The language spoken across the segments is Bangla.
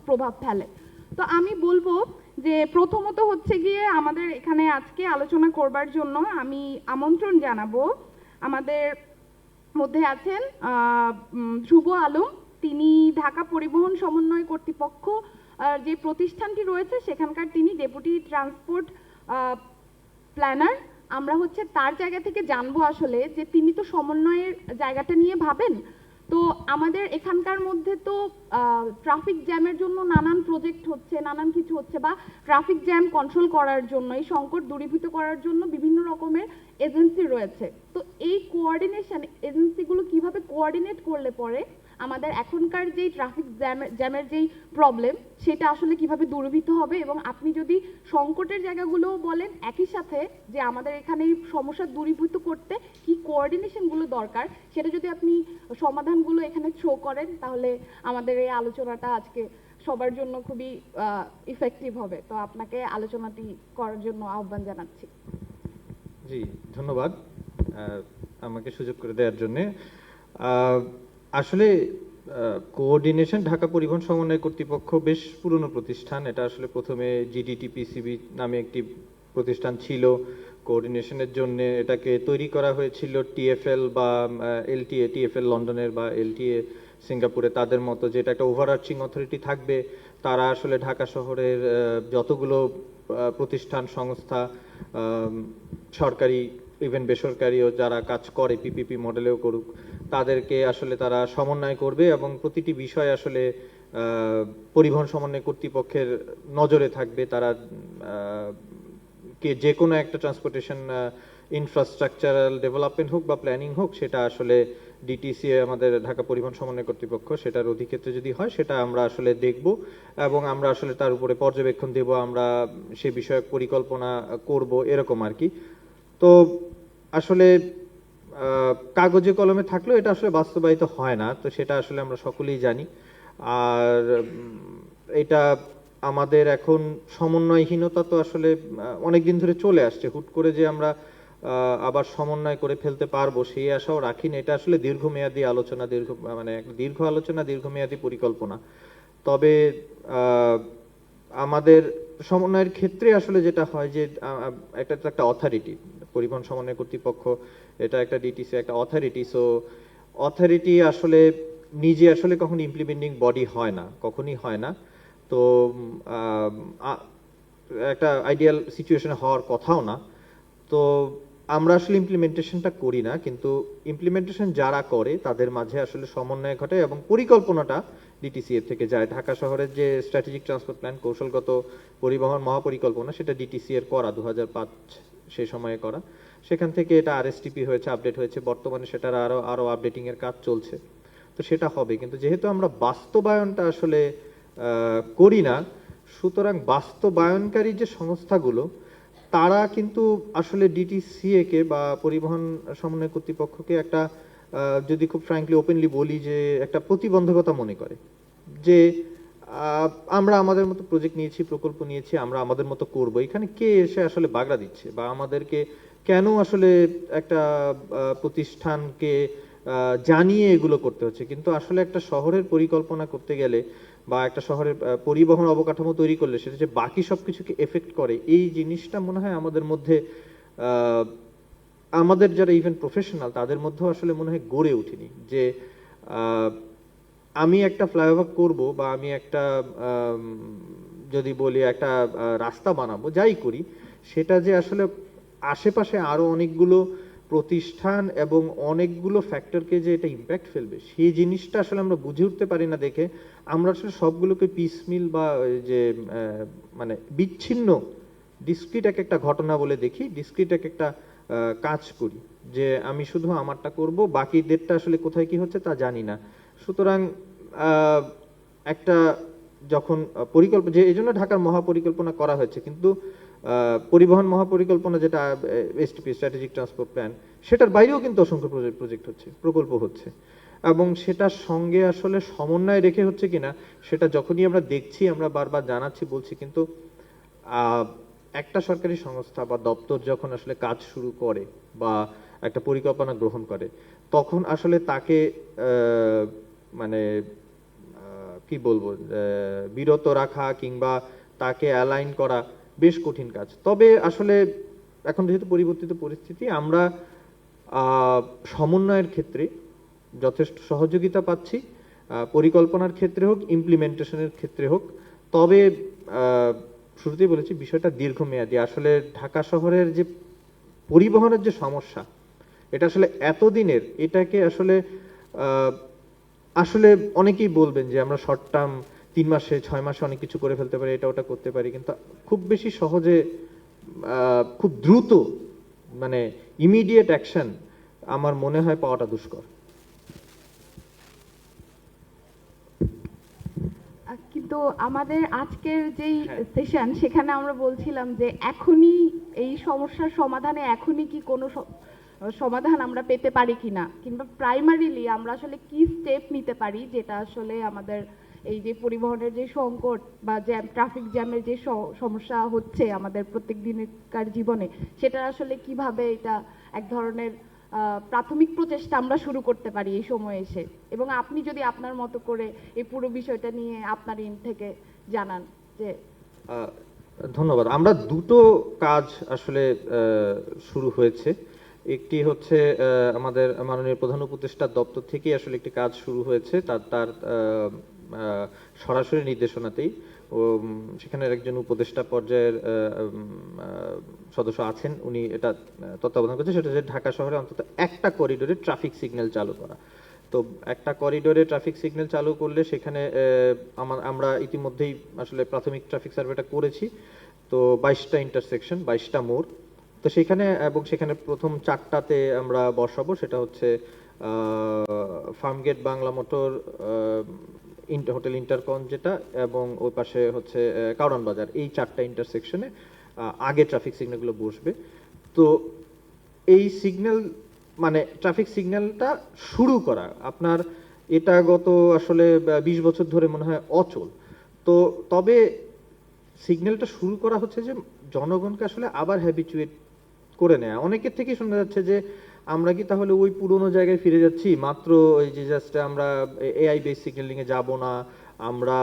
প্রভাব ফেলে। তো আমি বলবো যে প্রথমত হচ্ছে গিয়ে আমাদের এখানে আজকে আলোচনা করবার জন্য আমি আমন্ত্রণ জানাবো আমাদের মধ্যে আছেন ধ্রুব আলম। তিনি ঢাকা পরিবহন সমন্বয় কর্তৃপক্ষ যে প্রতিষ্ঠানটি রয়েছে সেখানকার তিনি ডেপুটি ট্রান্সপোর্ট প্ল্যানার। আমরা হচ্ছে তার জায়গা থেকে জানবো আসলে যে তিনি তো সমন্বয়ের জায়গাটা নিয়ে ভাবেন। তো আমাদের এখানকার মধ্যে তো ট্রাফিক জ্যামের জন্য নানান প্রজেক্ট হচ্ছে, নানান কিছু হচ্ছে, বা ট্রাফিক জ্যাম কন্ট্রোল করার জন্য, এই সংকট দূরীভূত করার জন্য বিভিন্ন রকমের এজেন্সি রয়েছে। তো এই কোঅর্ডিনেশন এজেন্সিগুলো কিভাবে কোঅর্ডিনেট করলে পরে আমাদের এখনকার যেই ট্রাফিক জ্যামের যেই প্রবলেম সেটা আসলে কিভাবে দূরীভূত হবে, এবং আপনি যদি সংকটের জায়গাগুলোও বলেন একই সাথে যে আমাদের এখানে এই সমস্যা দূরীভূত করতে কি কোঅর্ডিনেশনগুলো দরকার সেটা যদি আপনি সমাধানগুলো এখানে থ্রো করেন তাহলে আমাদের এই আলোচনাটা আজকে সবার জন্য খুবই ইফেক্টিভ হবে। তো আপনাকে আলোচনাটি করার জন্য আহ্বান জানাচ্ছি। জি, ধন্যবাদ আমাকে সুযোগ করে দেওয়ার জন্য। আসলে কোঅর্ডিনেশন ঢাকা পরিবহন সমন্বয় কর্তৃপক্ষ বেশ পুরনো প্রতিষ্ঠান। এটা আসলে প্রথমে জিডিটিপিসিবি নামে একটি প্রতিষ্ঠান ছিল কোঅর্ডিনেশনের জন্য। এটাকে তৈরি করা হয়েছিল টিএফএল বা এলটিএ, টিএফএল লন্ডনের বা এলটিএ সিঙ্গাপুরে, তাদের মতো, যেটা একটা ওভারআর্চিং অথরিটি থাকবে। তারা আসলে ঢাকা শহরের যতগুলো প্রতিষ্ঠান, সংস্থা, সরকারি ইভেন বেসরকারিও যারা কাজ করে পিপিপি মডেলেও করুক, তাদেরকে আসলে তারা সমন্বয় করবে এবং প্রতিটি বিষয় আসলে পরিবহন সমন্বয় কর্তৃপক্ষের নজরে থাকবে। তারা যে কোনো একটা ট্রান্সপোর্টেশন ইনফ্রাস্ট্রাকচারাল ডেভেলপমেন্ট হোক বা প্ল্যানিং হোক, সেটা আসলে ডিটিসি আমাদের ঢাকা পরিবহন সমন্বয় কর্তৃপক্ষ, সেটার অধিক্ষেত্রে যদি হয় সেটা আমরা আসলে দেখব এবং আমরা আসলে তার উপরে পর্যবেক্ষণ দেব, আমরা সে বিষয়ক পরিকল্পনা করব, এরকম আর কি। তো আসলে কাগজে কলমে থাকলেও এটা আসলে বাস্তবায়িত হয় না, তো সেটা আসলে আমরা সকলেই জানি। আর এটা আমাদের এখন সমন্বয়হীনতা তো আসলে অনেকদিন ধরে চলে আসছে। হুট করে যে আমরা আবার সমন্বয় করে ফেলতে পারবো সেই আশাও রাখি না। এটা আসলে দীর্ঘমেয়াদী আলোচনা, মানে দীর্ঘ আলোচনা, দীর্ঘমেয়াদী পরিকল্পনা। তবে আমাদের সমন্বয়ের ক্ষেত্রে আসলে যেটা হয় যে একটা একটা অথরিটি, পরিবহন সমন্বয় কর্তৃপক্ষ, এটা একটা ডিটিসি, একটা অথরিটি। সো অথরিটি আসলে নিজে আসলে কখনো ইমপ্লিমেন্টিং বডি হয় না, কখনই হয় না। তো একটা আইডিয়াল সিচুয়েশনে হওয়ার কথাও না। তো আমরা আসলে ইমপ্লিমেন্টেশনটা করি না, কিন্তু ইমপ্লিমেন্টেশন যারা করে তাদের মাঝে আসলে সমন্বয় ঘটে এবং পরিকল্পনাটা ডিটিসিএ থেকে যায়। ঢাকা শহরের যে স্ট্র্যাটেজিক ট্রান্সপোর্ট প্ল্যান, কৌশলগত পরিবহন মহাপরিকল্পনা, সেটা ডিটিসিএর করা 2005 সেই সময়ে করা। সেখান থেকে এটা আরএসটিপি হয়েছে, আপডেট হয়েছে, বর্তমানে সেটার আরো আপডেটিং এর কাজ চলছে। তো সেটা হবে, কিন্তু যেহেতু আমরা বাস্তবায়নটা আসলে করি না, সুতরাং বাস্তবায়নকারী যে সংস্থাগুলো তারা কিন্তু আসলে ডিটিসিএ কে বা পরিবহন সমন্বয় কর্তৃপক্ষকে একটা, যদি খুব ফ্র্যাঙ্কলি ওপেনলি বলি, যে একটা প্রতিবন্ধকতা মনে করে। যে আমরা আমাদের মতো প্রজেক্ট নিয়েছি, প্রকল্প নিয়েছি, আমরা আমাদের মতো করব, এখানে কে এসে আসলে বাগড়া দিচ্ছে, বা আমাদেরকে কেন আসলে একটা প্রতিষ্ঠানকে জানিয়ে এগুলো করতে হচ্ছে। কিন্তু আসলে একটা শহরের পরিকল্পনা করতে গেলে বা একটা শহরের পরিবহন অবকাঠামো তৈরি করলে সেটা যে বাকি সবকিছুকে এফেক্ট করে, এই জিনিসটা মনে হয় আমাদের মধ্যে, আমাদের যারা ইভেন প্রফেশনাল তাদের মধ্যেও আসলে মনে হয় গড়ে ওঠেনি। যে আমি একটা ফ্লাইওভার করব বা আমি একটা যদি বলি একটা রাস্তা বানাবো, যাই করি, সেটা যে আসলে আশেপাশে আরো অনেকগুলো প্রতিষ্ঠান এবং অনেকগুলো ফ্যাক্টরকে যে এটা ইম্প্যাক্ট ফেলবে, সেই জিনিসটা আসলে আমরা বুঝে উঠতে পারি না। দেখে আমরা আসলে সবগুলোকে পিসমিল বা যে মানে বিচ্ছিন্ন ডিসক্রিট এক একটা ঘটনা বলে দেখি, ডিসক্রিট এক একটা কাজ করি, যে আমি শুধু আমারটা করব, বাকিদেরটা আসলে কোথায় কি হচ্ছে তা জানি না। সুতরাং একটা যখন পরিকল্পনা, যে এই জন্য ঢাকার মহাপরিকল্পনা করা হয়েছে, কিন্তু পরিবহন মহাপরিকল্পনা যেটা এসটিপি, স্ট্র্যাটেজিক ট্রান্সপোর্ট প্ল্যান, সেটার বাইরেও কিন্তু অসংখ্য প্রজেক্ট হচ্ছে, প্রকল্প হচ্ছে, এবং সেটার সঙ্গে আসলে সমন্বয় রেখে হচ্ছে কিনা সেটা যখনই আমরা দেখছি, আমরা বারবার জানাচ্ছি, বলছি, কিন্তু একটা সরকারি সংস্থা বা দপ্তর যখন আসলে কাজ শুরু করে বা একটা পরিকল্পনা গ্রহণ করে, তখন আসলে তাকে মানে কি বলবো, বিরত রাখা কিংবা তাকে অ্যালাইন করা বেশ কঠিন কাজ। তবে আসলে এখন যেহেতু পরিবর্তিত পরিস্থিতি, আমরা সমন্বয়ের ক্ষেত্রে যথেষ্ট সহযোগিতা পাচ্ছি, পরিকল্পনার ক্ষেত্রে হোক, ইমপ্লিমেন্টেশনের ক্ষেত্রে হোক। তবে শুরুতেই বলেছি বিষয়টা দীর্ঘমেয়াদী। আসলে ঢাকা শহরের যে পরিবহনের যে সমস্যা, এটা আসলে এতদিনের, এটাকে আসলে আসলে অনেকেই বলবেন যে আমরা শর্ট টার্ম 3 মাসে 6 মাসে অনেক কিছু করে ফেলতে পারি, এটা ওটা করতে পারি, কিন্তু খুব বেশি সহজে খুব দ্রুত মানে ইমিডিয়েট অ্যাকশন আমার মনে হয় পাওয়াটা দুষ্কর। কিন্তু আমাদের আজকের যেই হ্যাঁ। সেশন, সেখানে আমরা বলছিলাম যে এখনই এই সমস্যার সমাধানে এখনই কি কোনো সমাধান আমরা পেতে পারি কিনা, কিংবা প্রাইমারিলি আমরা আসলে কি স্টেপ নিতে পারি, যেটা আসলে আমাদের এই যে পরিবহনের যে সংকট বা জ্যাম, ট্রাফিক জ্যামের যে সমস্যা হচ্ছে আমাদের প্রত্যেক দিনকার জীবনে, সেটা আসলে কিভাবে এটা এক ধরনের প্রাথমিক প্রচেষ্টা আমরা শুরু করতে পারি এই সময় এসে। এবং আপনি যদি আপনার মতো করে এই পুরো বিষয়টা নিয়ে আপনার ইন থেকে জানান যে। ধন্যবাদ। আমরা দুটো কাজ আসলে শুরু হয়েছে। একটি হচ্ছে আমাদের মাননীয় প্রধান উপদেষ্টার দপ্তর থেকে আসলে একটি কাজ শুরু হয়েছে, তার সরাসরি নির্দেশনাতেই। সেখানে একজন উপদেষ্টা পর্যায়ের সদস্য আছেন, উনি এটা তত্ত্বাবধান করছেন। সেটা হচ্ছে ঢাকা শহরে অন্তত একটা করিডোরে ট্রাফিক সিগন্যাল চালু করা। তো একটা করিডোরে ট্রাফিক সিগন্যাল চালু করলে সেখানে আমরা ইতিমধ্যেই আসলে প্রাথমিক ট্রাফিক সার্ভেটা করেছি। তো 22টা ইন্টারসেকশন, 22টা মোড়। তো সেখানে এবং সেখানে প্রথম 4টাতে আমরা বসাবো, সেটা হচ্ছে ফার্মগেট, বাংলা মোটর, হোটেল ইন্টারকন যেটা, এবং ওই পাশে হচ্ছে কারওয়ান বাজার। এই 4টা ইন্টারসেকশনে আগে ট্রাফিক সিগন্যালগুলো বসবে। তো এই সিগন্যাল মানে ট্রাফিক সিগন্যালটা শুরু করা আপনার, এটা গত আসলে 20 বছর ধরে মনে হয় অচল। তো তবে সিগন্যালটা শুরু করা হচ্ছে যে জনগণকে আসলে আবার হ্যাবিচুয়েট করে নেয়া। অনেকের থেকে শোনা যাচ্ছে যে আমরা কি তাহলে ওই পুরোনো জায়গায় ফিরে যাচ্ছি, মাত্র ওই যে জাস্ট আমরা এআই বেস সিগন্যালিং এ যাব না, আমরা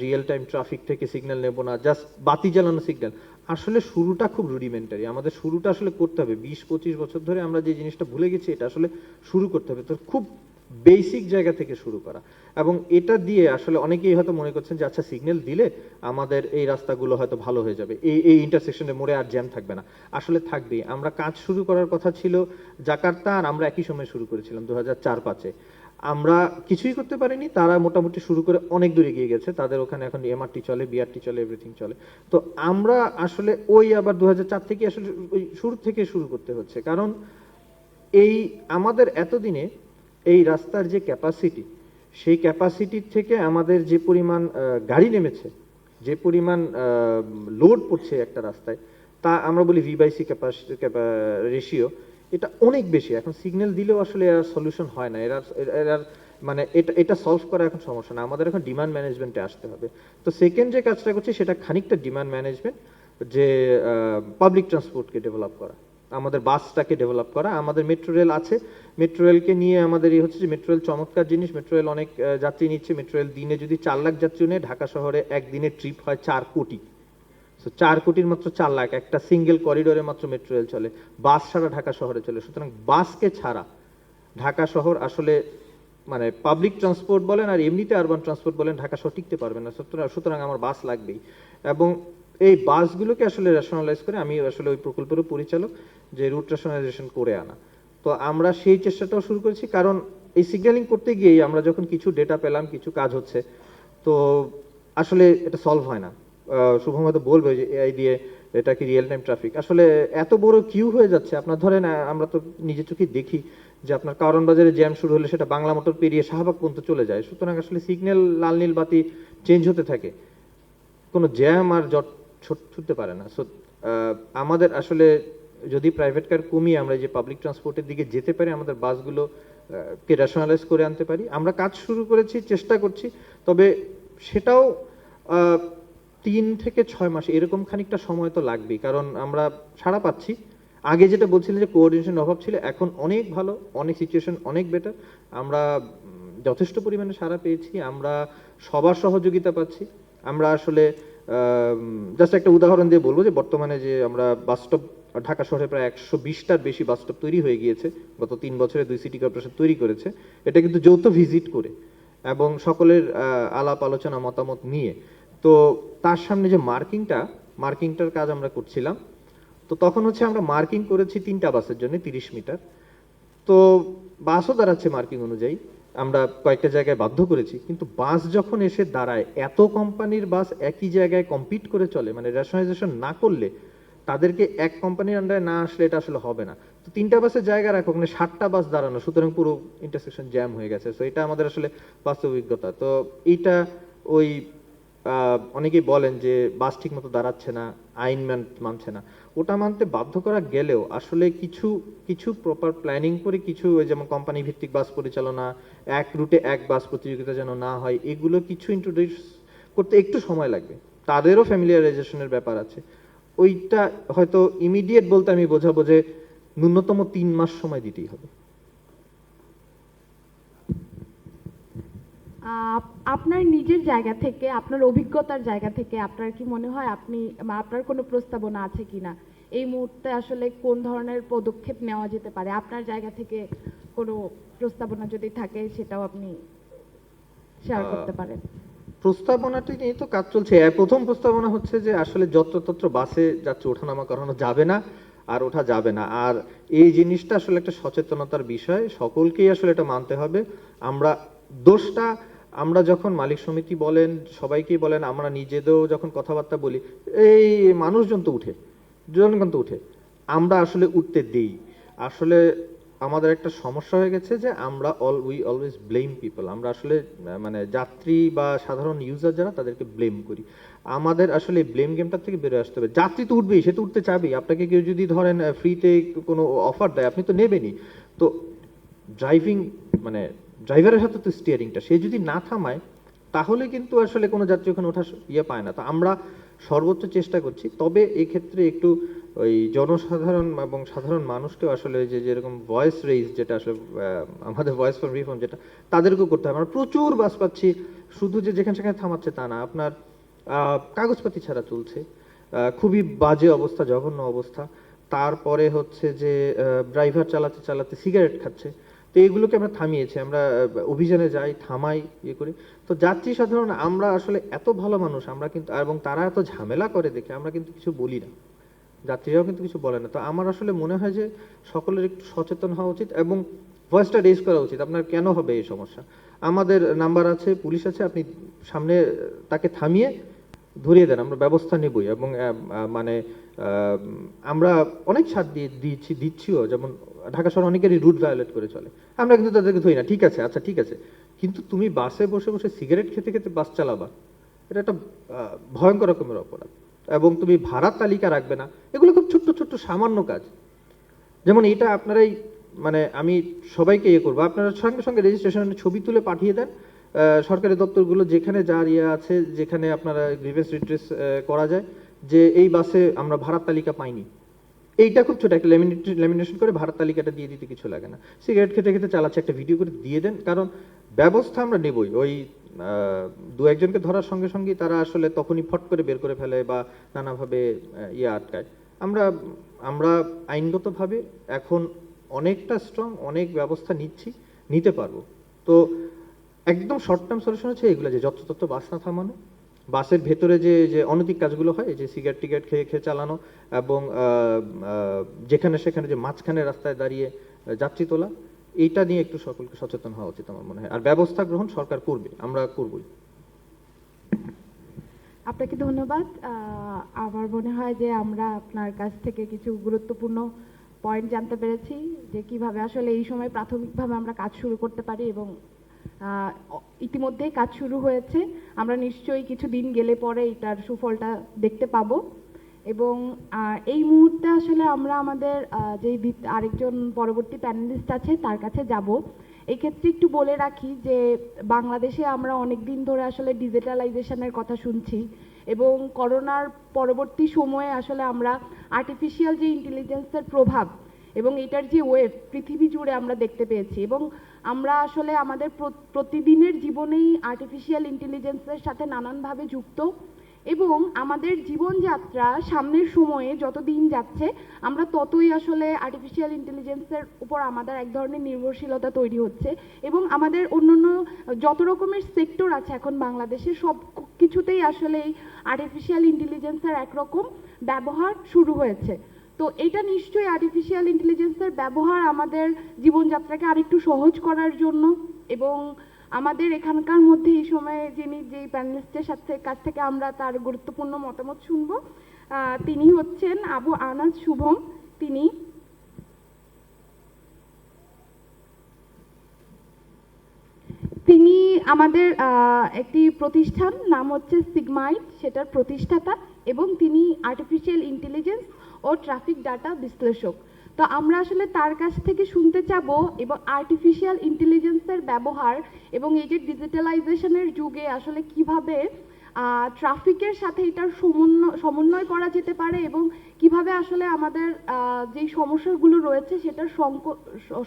রিয়েল টাইম ট্রাফিক থেকে সিগন্যাল নেব না, জাস্ট বাতি জ্বালানো সিগন্যাল। আসলে শুরুটা খুব রুডিমেন্টারি, আমাদের শুরুটা আসলে করতে হবে। 20-25 বছর ধরে আমরা যে জিনিসটা ভুলে গেছি, এটা আসলে শুরু করতে হবে। তো খুব বেসিক জায়গা থেকে শুরু করা, এবং এটা দিয়ে আসলে অনেকেই হয়তো মনে করছেন যে আচ্ছা সিগন্যাল দিলে আমাদের এই রাস্তাগুলো হয়তো ভালো হয়ে যাবে, এই ইন্টারসেকশনে মোড়ে আর জ্যাম থাকবে না। আসলে থাকবে। আমরা কাজ শুরু করার কথা ছিল জাকার্তা, আর আমরা একই সময় শুরু করেছিলাম 2004-5-এ। আমরা কিছুই করতে পারিনি, তারা মোটামুটি শুরু করে অনেক দূর এগিয়ে গেছে। তাদের ওখানে এখন এমআরটি চলে, বিআরটি চলে, এভরিথিং চলে। তো আমরা আসলে ওই আবার 2004 থেকে আসলে ওই শুরু থেকে শুরু করতে হচ্ছে, কারণ এই আমাদের এতদিনে এই রাস্তার যে ক্যাপাসিটি, সেই ক্যাপাসিটির থেকে আমাদের যে পরিমাণ গাড়ি নেমেছে, যে পরিমাণ লোড পড়ছে একটা রাস্তায়, তা আমরা বলি ভি/সি রেশিও, এটা অনেক বেশি। এখন সিগন্যাল দিলেও আসলে এর সলিউশন হয় না, এর মানে এটা সলভ করা এখন সমস্যা না, আমাদের এখন ডিমান্ড ম্যানেজমেন্টে আসতে হবে। তো সেকেন্ড যে কাজটা করছি সেটা খানিকটা ডিমান্ড ম্যানেজমেন্ট, যে পাবলিক ট্রান্সপোর্টকে ডেভেলপ করা, আমাদের বাসটাকে ডেভেলপ করা। আমাদের মেট্রো রেল আছে, মেট্রো রেলকে নিয়ে আমাদের এই হচ্ছে যে মেট্রো রেল চমৎকার জিনিস, মেট্রো রেল অনেক যাত্রী নিচ্ছে। মেট্রো রেল দিনে যদি 4 লাখ যাত্রী নেয়, ঢাকা শহরে একদিনের ট্রিপ হয় 4 কোটি। সো 4 কোটির মাত্র 4 লাখ, একটা সিঙ্গেল করিডোরে মাত্র মেট্রো রেল চলে। বাস ছাড়া ঢাকা শহরে চলে। সুতরাং বাসকে ছাড়া ঢাকা শহর আসলে মানে পাবলিক ট্রান্সপোর্ট বলেন আর এমনিতে আরবান ট্রান্সপোর্ট বলেন, ঢাকা শহর টিকতে পারবে না। সুতরাং আমার বাস লাগবেই। এবং এই বাসগুলোকে আসলে রেশনালাইজ করে, আমি আসলে ওই প্রকল্পেরও পরিচালক, যে রুট রেশনালাইজেশন করে আনা। তো আমরা সেই চেষ্টাটাও শুরু করেছি, কারণ এই সিগন্যালিং করতে গিয়েই আমরা যখন কিছু ডেটা পেলাম, কিছু কাজ হচ্ছে, তো আসলে এটা সলভ হয় না। শুভম হয়তো বলবে যে এআই দিয়ে এটা কি রিয়েল টাইম ট্রাফিক, আসলে এত বড় কিউ হয়ে যাচ্ছে। আপনার ধরেন আমরা তো নিজে চোখে দেখি যে আপনার কারওয়ান বাজারে জ্যাম শুরু হলে সেটা বাংলা মোটর পেরিয়ে শাহবাগ পর্যন্ত চলে যায়। সুতরাং আসলে সিগন্যাল লাল নীল বাতি চেঞ্জ হতে থাকে, কোনো জ্যাম আর জট ছুটতে পারে না। সো আমাদের আসলে যদি প্রাইভেট কার কমিয়ে আমরা যে পাবলিক ট্রান্সপোর্টের দিকে যেতে পারি, আমাদের বাসগুলো কে রেশনালাইজ করে আনতে পারি, আমরা কাজ শুরু করেছি, চেষ্টা করছি। তবে সেটাও 3 থেকে 6 মাস এরকম খানিকটা সময় তো লাগবেই, কারণ আমরা সাড়া পাচ্ছি। আগে যেটা বলছিলেন যে কোঅর্ডিনেশন অভাব ছিল, এখন অনেক ভালো, অনেক সিচুয়েশন অনেক বেটার। আমরা যথেষ্ট পরিমাণে সাড়া পেয়েছি। আমরা সবার সহযোগিতা পাচ্ছি। আমরা আসলে জাস্ট একটা উদাহরণ দিয়ে বলবো যে বর্তমানে যে আমরা বাস স্টপ ঢাকা শহরে প্রায় 120টার বেশি বাস স্টপ তৈরি হয়ে গিয়েছে, গত 3 বছরে 2 সিটি কর্পোরেশন তৈরি করেছে। এটা কিন্তু যৌথ ভিজিট করে এবং সকলের আলাপ আলোচনা মতামত নিয়ে। তো তার সামনে যে মার্কিংটার কাজ আমরা করছিলাম, তো তখন হচ্ছে আমরা মার্কিং করেছি 3টা বাসের জন্য 30 মিটার। তো বাসও দাঁড়াচ্ছে মার্কিং অনুযায়ী, আমরা কয়েকটা জায়গায় বাধ্য করেছি, কিন্তু বাস যখন এসে দাঁড়ায়, এত কোম্পানির বাস একই জায়গায় কম্পিট করে চলে, মানে রেশনালাইজেশন না করলে, তাদেরকে এক কোম্পানির আন্ডারে না আসলে এটা আসলে হবে না। তো 3টা বাসের জায়গা রাখো, ওখানে 60টা বাস দাঁড়ানো, সুতরাং পুরো ইন্টারসেকশন জ্যাম হয়ে গেছে। তো এটা আমাদের আসলে বাস্তব অভিজ্ঞতা। তো এইটা ওই অনেকেই বলেন যে বাস ঠিক মতো দাঁড়াচ্ছে না, আইন মানছে না, ওটা মানতে বাধ্য করা গেলেও আসলে কিছু কিছু প্রপার প্ল্যানিং করে, কিছু ওই যেমন কোম্পানি ভিত্তিক বাস পরিচালনা, এক রুটে এক বাস প্রতিযোগিতা যেন না হয়, এগুলো কিছু ইন্ট্রোডিউস করতে একটু সময় লাগবে, তাদেরও ফ্যামিলিয়ারাইজেশনের ব্যাপার আছে। ওইটা হয়তো ইমিডিয়েট বলতে আমি বোঝাবো যে ন্যূনতম 3 মাস সময় দিতেই হবে। আপনার নিজের জায়গা থেকে, আপনার অভিজ্ঞতার জায়গা থেকে আপনার কি মনে হয় আপনার কোনো প্রস্তাবনা আছে কিনা এই মুহূর্তে আসলে কোন ধরনের পদক্ষেপ নেওয়া যেতে পারে? আপনার জায়গা থেকে কোনো প্রস্তাবনা যদি থাকে সেটাও আপনি শেয়ার করতে পারেন। প্রস্তাবনাটি নিয়ে তো কাজ চলছে। প্রথম প্রস্তাবনা হচ্ছে যে আসলে যত্রতত্র বাসে যাচ্ছে ওঠানামা করানো যাবে না, আর ওঠা যাবে না। আর এই জিনিসটা আসলে একটা সচেতনতার বিষয়, সকলকেই আসলে এটা মানতে হবে। আমরা দোষটা, আমরা যখন মালিক সমিতি বলেন, সবাইকেই বলেন, আমরা নিজেদেরও যখন কথাবার্তা বলি, এই মানুষজন তো উঠে, জনগণ তো উঠে, আমরা আসলে উঠতে দেই। আসলে আমাদের একটা সমস্যা হয়ে গেছে যে আমরা উই অলওয়েজ ব্লেম পিপল। আমরা আসলে মানে যাত্রী বা সাধারণ ইউজার যারা, তাদেরকে ব্লেম করি। আমাদের আসলে ব্লেম গেমটা থেকে বেরোয় আসতে হবে। যাত্রী তো উঠবেই, সে তো উঠতে চাবেই। আপনাকে কেউ যদি ধরেন ফ্রিতে কোনো অফার দেয়, আপনি তো নেবেনই। তো ড্রাইভিং মানে ড্রাইভারের হাতে তো স্টিয়ারিংটা, সে যদি না থামায় তাহলে কিন্তু আসলে কোনো যাত্রী ওখানে ওঠার পায় না। তো আমরা সর্বোচ্চ চেষ্টা করছি, তবে এই ক্ষেত্রে একটু ওই জনসাধারণ এবং সাধারণ মানুষকেও আসলে যে যেরকম ভয়েস রেইজ, যেটা আসলে আমাদের ভয়েস ফর রিফর্ম, যেটা তাদেরকেও করতে হবে। আমরা প্রচুর বাস পাচ্ছি, শুধু যে যেখানে সেখানে থামাচ্ছে তা না, আপনার কাগজপাতি ছাড়া চলছে, খুবই বাজে অবস্থা, জঘন্য অবস্থা। তারপরে হচ্ছে যে ড্রাইভার চালাতে চালাতে সিগারেট খাচ্ছে। তো এগুলোকে আমরা থামিয়েছি, আমরা অভিযানে যাই, থামাই, ইয়ে করি। তো যাত্রী সাধারণ আমরা আসলে এত ভালো মানুষ, আমরা কিন্তু, এবং তারা এত ঝামেলা করে দেখে আমরা কিন্তু কিছু বলি না, যাত্রীরাও কিন্তু কিছু বলে না। তো আমার আসলে মনে হয় যে সকলের একটু সচেতন হওয়া উচিত এবং ভয়েসটা রেজ করা উচিত। আপনার কেন হবে এই সমস্যা, আমাদের নাম্বার আছে, পুলিশ আছে, আপনি সামনে তাকে থামিয়ে ধরিয়ে দেন, আমরা ব্যবস্থা নেবই। এবং মানে আমরা অনেক ছাড় দিচ্ছিও, যেমন ঢাকা শহর অনেকেরই রুট ভায়োলেট করে চলে, আমরা কিন্তু তাদেরকে ধরি না। ঠিক আছে, আচ্ছা ঠিক আছে, কিন্তু তুমি বাসে বসে বসে সিগারেট খেতে খেতে বাস চালাবা, এটা একটা ভয়ঙ্কর রকমের অপরাধ। এবং তুমি ভাড়ার তালিকা রাখবে না, এগুলো খুব ছোট্ট ছোট্ট সামান্য কাজ। যেমন এটা আপনারাই, মানে আমি সবাইকে ইয়ে করবো, আপনারা সঙ্গে সঙ্গে রেজিস্ট্রেশনের ছবি তুলে পাঠিয়ে দেন সরকারি দপ্তরগুলো, যেখানে যার ইয়ে আছে, যেখানে আপনারা গ্রিভেন্স রিড্রেস করা যায়, যে এই বাসে আমরা ভাড়ার তালিকা পাইনি। এইটা খুব ছোট একটা ল্যামিনেশন করে ভাড়ার তালিকাটা দিয়ে দিতে কিছু লাগে না। সিগারেট খেতে খেতে চালাচ্ছে, একটা ভিডিও করে দিয়ে দেন, কারণ ব্যবস্থা আমরা নেবই। ওই দু একজনকে ধরার সঙ্গে সঙ্গেই তারা আসলে তখনই ফট করে বের করে ফেলে বা নানাভাবে ইয়ে আটকায়। আমরা আমরা আইনগতভাবে এখন অনেকটা স্ট্রং, অনেক ব্যবস্থা নিতে পারবো। তো একদম শর্ট টার্ম সলিউশন হচ্ছে এগুলো, যে যত্রতত্র বাস না থামানো, বাসের ভেতরে যে যে অনৈতিক কাজগুলো হয়, যে সিগারেট টিগারেট খেয়ে খেয়ে চালানো, এবং যেখানে সেখানে যে মাঝখানে রাস্তায় দাঁড়িয়ে যাত্রী তোলা, এইটা নিয়ে একটু সকলকে সচেতন হওয়া উচিত আমার মনে হয়। আর ব্যবস্থা গ্রহণ সরকার করবে, আমরা করবই। আপনাকে ধন্যবাদ। আমার মনে হয় যে আমরা আপনার কাছ থেকে কিছু গুরুত্বপূর্ণ পয়েন্ট জানতে পেরেছি, যে কিভাবে আসলে এই সময় প্রাথমিকভাবে আমরা কাজ শুরু করতে পারি, এবং ইতিমধ্যেই কাজ শুরু হয়েছে। আমরা নিশ্চয়ই কিছু দিন গেলে পরে এটার সুফলটা দেখতে পাবো। এবং এই মুহূর্তে আসলে আমরা আমাদের যে আরেকজন পরবর্তী প্যানেলিস্ট আছে তার কাছে যাব। এই ক্ষেত্রে একটু বলে রাখি যে বাংলাদেশে আমরা অনেক দিন ধরে আসলে ডিজিটালাইজেশনের কথা শুনছি, এবং করোনার পরবর্তী সময়ে আসলে আমরা আর্টিফিশিয়াল যে ইন্টেলিজেন্সের প্রভাব এবং এটার যে ওয়েভ পৃথিবী জুড়ে আমরা দেখতে পেয়েছি। এবং আমরা আসলে আমাদের প্রতিদিনের জীবনেই আর্টিফিশিয়াল ইন্টেলিজেন্সের সাথে নানানভাবে যুক্ত, এবং আমাদের জীবনযাত্রা সামনের সময়ে যত দিন যাচ্ছে আমরা ততই আসলে আর্টিফিশিয়াল ইন্টেলিজেন্সের উপর আমাদের এক ধরনের নির্ভরশীলতা তৈরি হচ্ছে, এবং আমাদের অন্যান্য যত রকমের সেক্টর আছে এখন বাংলাদেশে সব কিছুতেই আসলে এই আর্টিফিশিয়াল ইন্টেলিজেন্সের একরকম ব্যবহার শুরু হয়েছে। তো এটা নিশ্চয়ই আর্টিফিশিয়াল ইন্টেলিজেন্সের ব্যবহার আমাদের জীবনযাত্রাকে আরেকটু সহজ করার জন্য, এবং আমাদের এখানকার মধ্যে এই সময়ে যিনি যেই প্যানেলিস্টের কাছ থেকে আমরা তার গুরুত্বপূর্ণ মতামত শুনবো, তিনি হচ্ছেন আবু আনাস শুভম। তিনি আমাদের একটি প্রতিষ্ঠান নাম হচ্ছে সিগমাইট, সেটার প্রতিষ্ঠাতা, এবং তিনি আর্টিফিশিয়াল ইন্টেলিজেন্স ও ট্রাফিক ডাটা বিশ্লেষক। তো আমরা আসলে তার কাছ থেকে শুনতে চাবো এবং আর্টিফিশিয়াল ইন্টেলিজেন্সের ব্যবহার এবং এই যে ডিজিটালাইজেশনের যুগে আসলে কিভাবে ট্রাফিকের সাথে এটার সমন্বয় করা যেতে পারে, এবং কিভাবে আসলে আমাদের যেই সমস্যাগুলো রয়েছে সেটার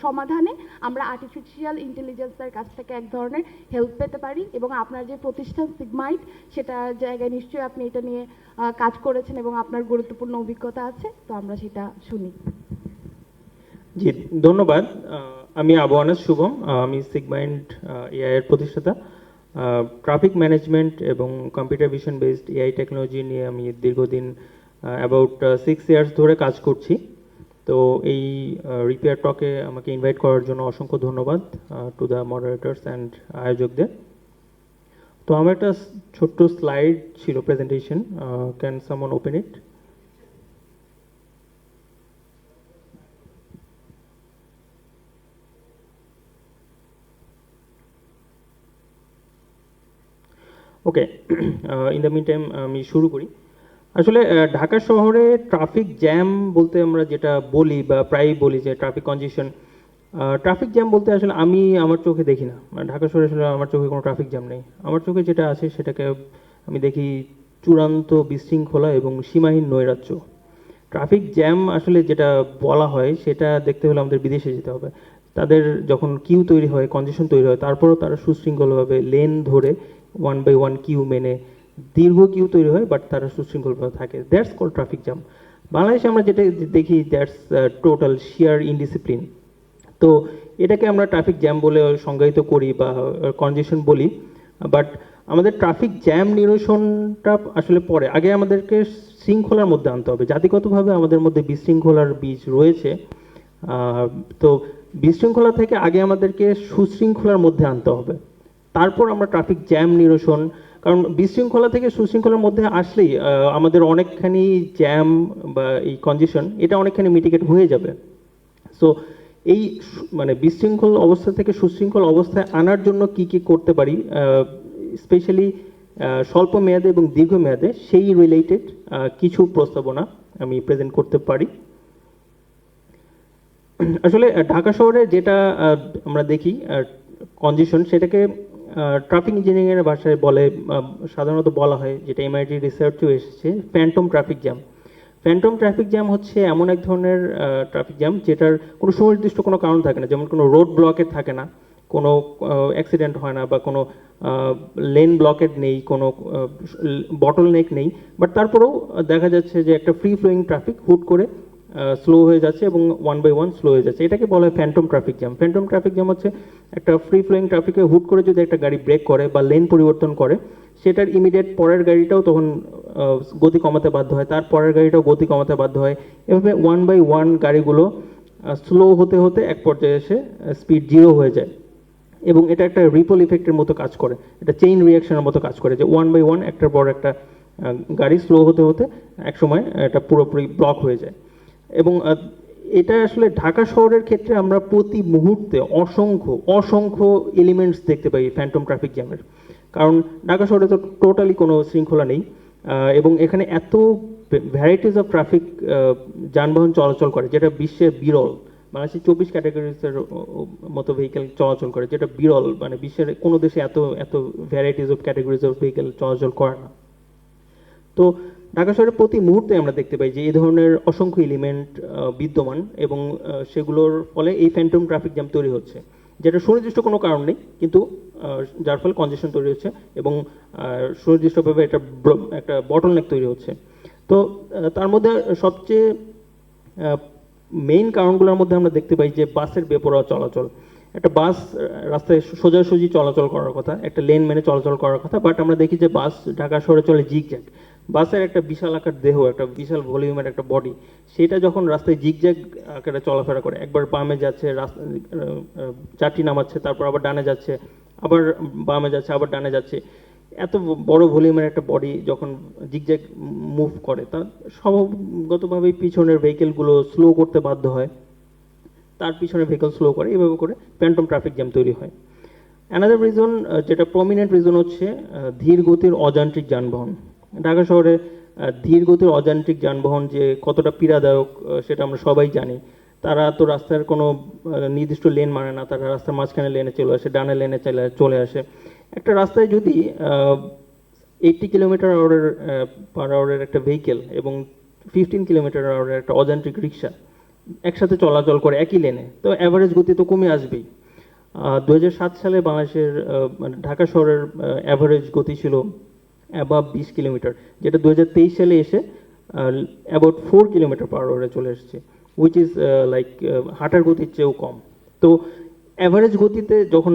সমাধানে আমরা আর্টিফিশিয়াল ইন্টেলিজেন্সের কাছ থেকে এক ধরনের হেল্প পেতে পারি। এবং আপনার যে প্রতিষ্ঠান সিগমাইট, সেটার জায়গায় নিশ্চয়ই আপনি এটা নিয়ে কাজ করেছেন এবং আপনার গুরুত্বপূর্ণ অভিজ্ঞতা আছে, তো আমরা সেটা শুনি। জি, ধন্যবাদ। আমি আবু আনাস শুভম, আমি সিগমাইন্ড এআই এর প্রতিষ্ঠাতা। ট্রাফিক ম্যানেজমেন্ট এবং computer vision based AI technology নিয়ে আমি দীর্ঘদিন অ্যাবাউট 6 ইয়ার্স ধরে কাজ করছি। তো এই রিপেয়ার টকে আমাকে ইনভাইট করার জন্য অসংখ্য ধন্যবাদ টু দ্য মডারেটরস অ্যান্ড আয়োজকদের। তো আমার একটা ছোট্ট স্লাইড ছিল presentation, can someone open it? Okay, in the meantime আমি শুরু করি। আসলে ঢাকা শহরে ট্রাফিক জ্যাম বলতে আমরা যেটা বলি বা প্রায়ই বলি যে ট্রাফিক কনজেশন, ট্রাফিক জ্যাম বলতে আসলে আমি আমার চোখে দেখি না। ঢাকা শহরে আসলে আমার চোখে কোনো ট্রাফিক জ্যাম নেই। আমার চোখে যেটা আছে সেটাকে আমি দেখি চূড়ান্ত বিশৃঙ্খলা এবং সীমাহীন নৈরাজ্য। ট্রাফিক জ্যাম আসলে যেটা বলা হয় সেটা দেখতে হলে আমাদের বিদেশে যেতে হবে। তাদের যখন কিউ তৈরি হয়, কনজেশন তৈরি হয়, তারপরেও তারা সুশৃঙ্খলভাবে লেন ধরে 1 বাই 1 কিউ মেনে দীর্ঘ কিউ তৈরি হয়, বাট তারা সুশৃঙ্খলভাবে থাকে। That's call traffic jam. বাংলাদেশে আমরা যেটা দেখি দ্যাটস টোটাল শিয়ার ইনডিসিপ্লিন। তো এটাকে আমরা ট্রাফিক জ্যাম বলে সংজ্ঞায়িত করি বা কনজেশন বলি, বাট আমাদের ট্রাফিক জ্যাম নিরসনটা আসলে পরে। আগে আমাদেরকে শৃঙ্খলার মধ্যে আনতে হবে। জাতিগতভাবে আমাদের মধ্যে বিশৃঙ্খলার বীজ রয়েছে। তো বিশৃঙ্খলা থেকে আগে আমাদেরকে সুশৃঙ্খলার মধ্যে আনতে হবে, তারপর আমরা ট্রাফিক জ্যাম নিরসন। কারণ বিশৃঙ্খলা থেকে সুশৃঙ্খলার মধ্যে আসলেই আমাদের অনেকখানি জ্যাম বা এই কনজেশন এটা অনেকখানি মিটিগেট হয়ে যাবে। সো এই মানে বিশৃঙ্খল অবস্থা থেকে সুশৃঙ্খল অবস্থায় আনার জন্য কি কি করতে পারি, স্পেশালি স্বল্প মেয়াদে এবং দীর্ঘমেয়াদে, সেই রিলেটেড কিছু প্রস্তাবনা আমি প্রেজেন্ট করতে পারি। আসলে ঢাকা শহরে যেটা আমরা দেখি কনজেশন, সেটাকে ট্রাফিক ইঞ্জিনিয়ারিংয়ের ভাষায় বলে, সাধারণত বলা হয়, যেটা এমআইটি রিসার্চেও এসেছে, Phantom traffic jam. Phantom traffic jam হচ্ছে এমন এক ধরনের ট্রাফিক জ্যাম যেটার কোনো সুনির্দিষ্ট কোনো কারণ থাকে না, যেমন কোনো রোড ব্লকেট থাকে না, কোনো অ্যাক্সিডেন্ট হয় না, বা কোনো লেন ব্লকেট নেই, কোনো বটল নেক নেই, বাট তারপরেও দেখা যাচ্ছে যে একটা ফ্রি ফ্লোয়িং ট্রাফিক হুট করে স্লো হয়ে যাচ্ছে এবং 1 বাই 1 স্লো হয়ে যাচ্ছে। এটাকে বলা হয় Phantom traffic jam. Phantom traffic jam হচ্ছে একটা ফ্রি ফ্লোয়িং ট্রাফিকে হুট করে যদি একটা গাড়ি ব্রেক করে বা লেন পরিবর্তন করে, সেটার ইমিডিয়েট পরের গাড়িটাও তখন গতি কমাতে বাধ্য হয়, তার পরের গাড়িটাও গতি কমাতে বাধ্য হয়। এভাবে 1 বাই 1 গাড়িগুলো স্লো হতে হতে এক পর্যায়ে এসে স্পিড 0 হয়ে যায়, এবং এটা একটা রিপল ইফেক্টের মতো কাজ করে, এটা চেইন রিয়াকশনের মতো কাজ করে, যে 1 বাই 1 একটার পর একটা গাড়ি স্লো হতে হতে এক সময় এটা পুরোপুরি ব্লক হয়ে যায়। এবং এটা আসলে ঢাকা শহরের ক্ষেত্রে আমরা প্রতি মুহূর্তে অসংখ্য এলিমেন্টস দেখতে পাই ফ্যান্টম ট্রাফিক জ্যামের। কারণ ঢাকা শহরে তো টোটালি কোনো শৃঙ্খলা নেই, এবং এখানে এত ভ্যারাইটিস অফ ট্রাফিক যানবাহন চলাচল করে, যেটা বিশ্বের বিরল। বাংলাদেশে 24 ক্যাটাগরিজের মতো ভেহিকেল চলাচল করে, যেটা বিরল, মানে বিশ্বের কোনো দেশে এত varieties of categories of vehicle চলাচল করে না। তো ঢাকা শহরে প্রতি মুহূর্তে আমরা দেখতে পাই যে এই ধরনের অসংখ্য এলিমেন্ট বিদ্যমান, এবং সেগুলোর ফলে এই ফ্যান্টম ট্রাফিক জ্যাম তৈরি হচ্ছে। যেটা সুনির্দিষ্ট কোনো কারণ নেই, কিন্তু যার ফলে কনজেশন তৈরি হচ্ছে এবং সুনির্দিষ্টভাবে একটা বটলনেক তৈরি হচ্ছে। তো তার মধ্যে সবচেয়ে মেইন কারণগুলোর মধ্যে আমরা দেখতে পাই যে বাসের বেপরোয়া চলাচল। একটা বাস রাস্তায় সোজাসুজি চলাচল করার কথা, একটা লেন মেনে চলাচল করার কথা, বাট আমরা দেখি যে বাস ঢাকা শহরে চলে জিগজ্যাগ। বাসের একটা বিশাল আকার দেহ, একটা বিশাল ভলিউমের একটা বডি, সেটা যখন রাস্তায় জিগজ্যাগ আকারে চলাফেরা করে, একবার বামে যাচ্ছে, রাস্তা চারটি নামাচ্ছে, তারপর আবার ডানে যাচ্ছে, আবার বামে যাচ্ছে, আবার ডানে যাচ্ছে, এত বড় ভলিউমের একটা বডি যখন জিগজ্যাগ মুভ করে, তা স্বভাবগতভাবেই পিছনের ভেহিকেলগুলো স্লো করতে বাধ্য হয়, তার পিছনে ভেহিকেল স্লো করে, এভাবে করে ফ্যান্টম ট্রাফিক জ্যাম তৈরি হয়। অ্যানাদার রিজন, যেটা প্রমিনেন্ট রিজন হচ্ছে ধীর গতির অযান্ত্রিক যানবাহন। ঢাকা শহরে ধীর গতির অযান্ত্রিক যানবাহন যে কতটা পীড়াদায়ক সেটা আমরা সবাই জানি। তারা তো রাস্তার কোনো নির্দিষ্ট লেন মানে না, তারা রাস্তার মাঝখানে লেনে চলে আসে, ডানে লেনে চলে আসে। একটা রাস্তায় যদি 80 কিলোমিটার পার আওয়ারের একটা ভেহিকেল এবং 15 কিলোমিটার আওয়ারের একটা অযান্ত্রিক রিক্সা একসাথে চলাচল করে একই লেনে, তো অ্যাভারেজ গতি তো কমে আসবেই। 2007 সালে বাংলাদেশের মানে ঢাকা শহরের অ্যাভারেজ গতি ছিল অ্যাবাভ 20 কিলোমিটার, যেটা 2023 সালে এসে অ্যাবাউট 4 কিলোমিটার পার আওয়ারে চলে এসেছে, উইচ ইজ লাইক হাঁটার গতির চেয়েও কম। তো অ্যাভারেজ গতিতে যখন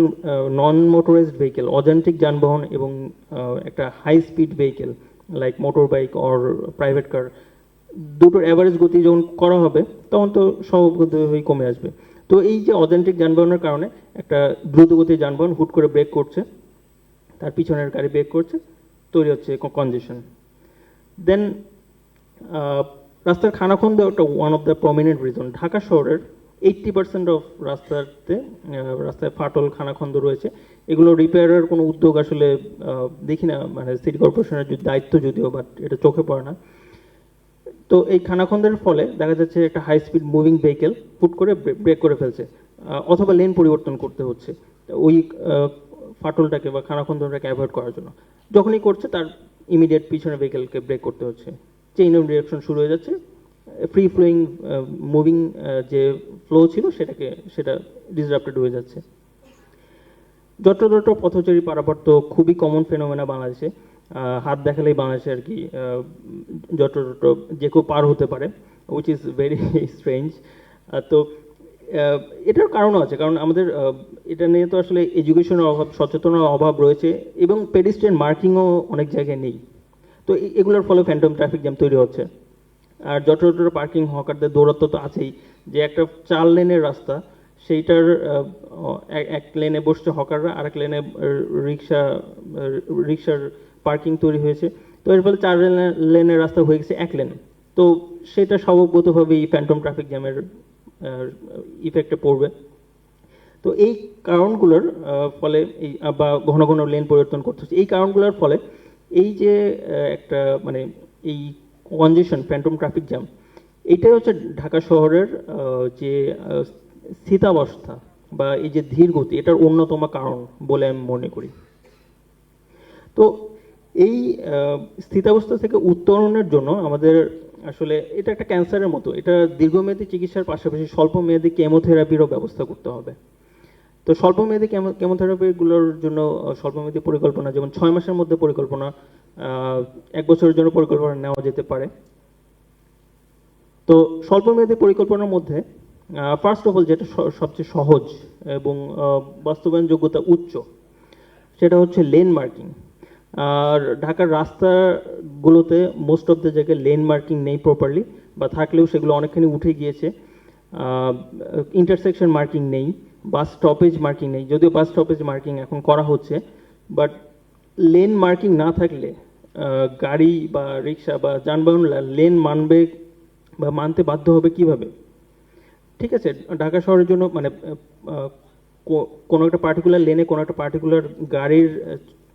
নন মোটরাইজড ভেহিকেল, অযান্ত্রিক যানবাহন এবং একটা high speed vehicle like motorbike or private car, দুটোর অ্যাভারেজ গতি যখন করা হবে তখন তো স্বভাবগতভাবেই কমে আসবে। তো এই যে অযান্ত্রিক যানবাহনের কারণে একটা দ্রুতগতির যানবাহন হুট করে ব্রেক করছে, তার পিছনের গাড়ি ব্রেক করছে, তৈরি হচ্ছে কনজেশন। দেন রাস্তার খানাখন্দ একটা one of the prominent reason. Dhaka শহরের 80% অফ রাস্তায় ফাটল খানাখন্দ রয়েছে। এগুলো রিপেয়ারের কোনো উদ্যোগ আসলে দেখি না, মানে সিটি কর্পোরেশনের দায়িত্ব যদিও, বাট এটা চোখে পড়ে না। তো এই খানাখন্দের ফলে দেখা যাচ্ছে একটা হাই স্পিড মুভিং ভেহিকেল ফুট করে ব্রেক করে ফেলছে, অথবা লেন পরিবর্তন করতে হচ্ছে ওই ফাটলটাকে বা খানাখন্দটাকে অ্যাভয়েড করার জন্য। যখনই করছে তার ইমিডিয়েট পিছনে ভেহিকেলকে ব্রেক করতে হচ্ছে, চেইন অফ রিঅ্যাকশন শুরু হয়ে যাচ্ছে, ফ্রি ফ্লোয়িং মুভিং যে ফ্লো ছিল সেটা ডিসরাপ্টেড হয়ে যাচ্ছে। যত্রতত্র পথচারী পারাপার তো খুবই কমন ফেনোমেনা বাংলাদেশে। হাত দেখালেই বাংলাদেশে আর কি যত্রতত্র যে কেউ পার হতে পারে, উইচ ইজ ভেরি স্ট্রেঞ্জ। তো এটার কারণও আছে, কারণ আমাদের এটা নিয়ে তো আসলে এডুকেশনের অভাব, সচেতনার অভাব রয়েছে, এবং পেডিস্ট্রিয়ান মার্কিংও অনেক জায়গায় নেই। তো এগুলোর ফলে ফ্যান্টম ট্রাফিক জ্যাম তৈরি হচ্ছে। আর যত্রতত্র পার্কিং, হকারদের দৌরাত্ম তো আছেই, যে একটা 4 লেনের রাস্তা, সেইটার এক লেনে বসছে হকাররা, আরেক লেনে রিক্সার পার্কিং তৈরি হয়েছে। তো এর ফলে 4 লেনের রাস্তা হয়ে গেছে 1 লেন। তো সেটা স্বভাবগতভাবেই ফ্যান্টম ট্রাফিক জ্যামের ইফেক্টে পড়বে। তো এই কারণগুলোর ফলে এই বা ঘন ঘন লেন পরিবর্তন করতে হচ্ছে, এই কারণগুলোর ফলে এই যে একটা মানে এই কনজেশন, ফ্যান্টম ট্রাফিক জ্যাম, এইটাই হচ্ছে ঢাকা শহরের যে স্থিতাবস্থা বা এই যে ধীর গতি, এটার অন্যতম কারণ বলে আমি মনে করি। তো এই স্থিতাবস্থা থেকে উত্তরণের জন্য আমাদের আসলে এটা একটা ক্যান্সারের মতো, এটা দীর্ঘমেয়াদী চিকিৎসার পাশাপাশি স্বল্পমেয়াদী কেমোথেরাপিরও ব্যবস্থা করতে হবে। তো স্বল্পমেয়াদী কেমোথেরাপিগুলোর জন্য স্বল্পমেয়াদী পরিকল্পনা, যেমন 6 মাসের মধ্যে পরিকল্পনা, 1 বছরের জন্য পরিকল্পনা নেওয়া যেতে পারে। তো স্বল্পমেয়াদী পরিকল্পনার মধ্যে ফার্স্ট অফ অল যেটা সবচেয়ে সহজ এবং বাস্তবায়ন যোগ্যতা উচ্চ, সেটা হচ্ছে লেন মার্কিং। আর ঢাকার রাস্তাগুলোতে মোস্ট অফ দ্য জায়গায় লেন মার্কিং নেই প্রপারলি, বা থাকলেও সেগুলো অনেকখানি উঠে গিয়েছে। ইন্টারসেকশন মার্কিং নেই, বাস স্টপেজ মার্কিং নেই, যদিও বাস স্টপেজ মার্কিং এখন করা হচ্ছে, বাট লেন মার্কিং না থাকলে গাড়ি বা রিক্সা বা যানবাহন লেন মানবে বা মানতে বাধ্য হবে কিভাবে? ঠিক আছে, ঢাকা শহরের জন্য মানে কোনো একটা পার্টিকুলার লেনে কোনো একটা পার্টিকুলার গাড়ির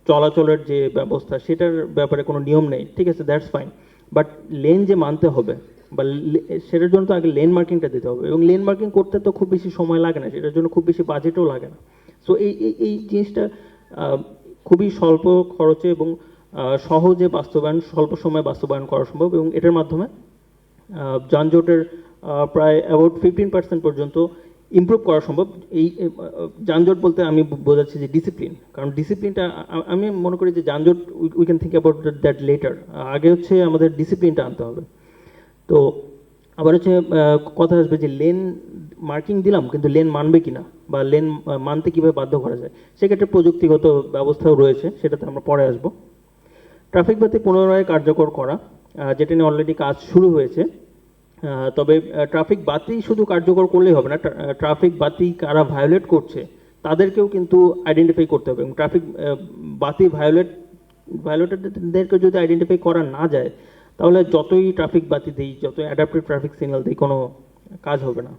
চলাচলের যে ব্যবস্থা, সেটার ব্যাপারে কোনো নিয়ম নেই, ঠিক আছে, দ্যাটস ফাইন, বাট লেন যে মানতে হবে বা সেটার জন্য তো আগে লেন মার্কিংটা দিতে হবে, এবং লেন মার্কিং করতে তো খুব বেশি সময় লাগে না, সেটার জন্য খুব বেশি বাজেটও লাগে না। সো এই জিনিসটা খুবই স্বল্প খরচে এবং সহজে বাস্তবায়ন, স্বল্প সময়ে বাস্তবায়ন করা সম্ভব, এবং এটার মাধ্যমে যানজটের প্রায় অ্যাবাউট 15% পর্যন্ত ইমপ্রুভ করা সম্ভব। এই যানজট বলতে আমি বোঝাচ্ছি যে ডিসিপ্লিন, কারণ ডিসিপ্লিনটা আমি মনে করি যে যানজট we can think about that letter. আগে হচ্ছে আমাদের ডিসিপ্লিনটা আনতে হবে। তো আবার হচ্ছে কথা আসবে যে লেন মার্কিং দিলাম কিন্তু লেন মানবে কিনা, বা লেন মানতে কীভাবে বাধ্য করা যায়, সেক্ষেত্রে প্রযুক্তিগত ব্যবস্থাও রয়েছে, সেটাতে আমরা পরে আসবো। ট্রাফিক বাতি পুনরায় কার্যকর করা, যেটা নিয়ে অলরেডি কাজ শুরু হয়েছে। তবে ট্রাফিক বাতি শুধু কার্যকর করলেই হবে না, ট্রাফিক বাতি কারা ভায়োলেট করছে তাদেরকেও কিন্তু আইডেন্টিফাই করতে হবে, এবং ট্রাফিক বাতি ভায়োলেটরদেরকে যদি আইডেন্টিফাই করা না যায়, তাহলে যতই ট্রাফিক বাতি দিই, যতই অ্যাডাপ্টিভ ট্রাফিক সিগন্যাল দিই, কোনো কাজ হবে না।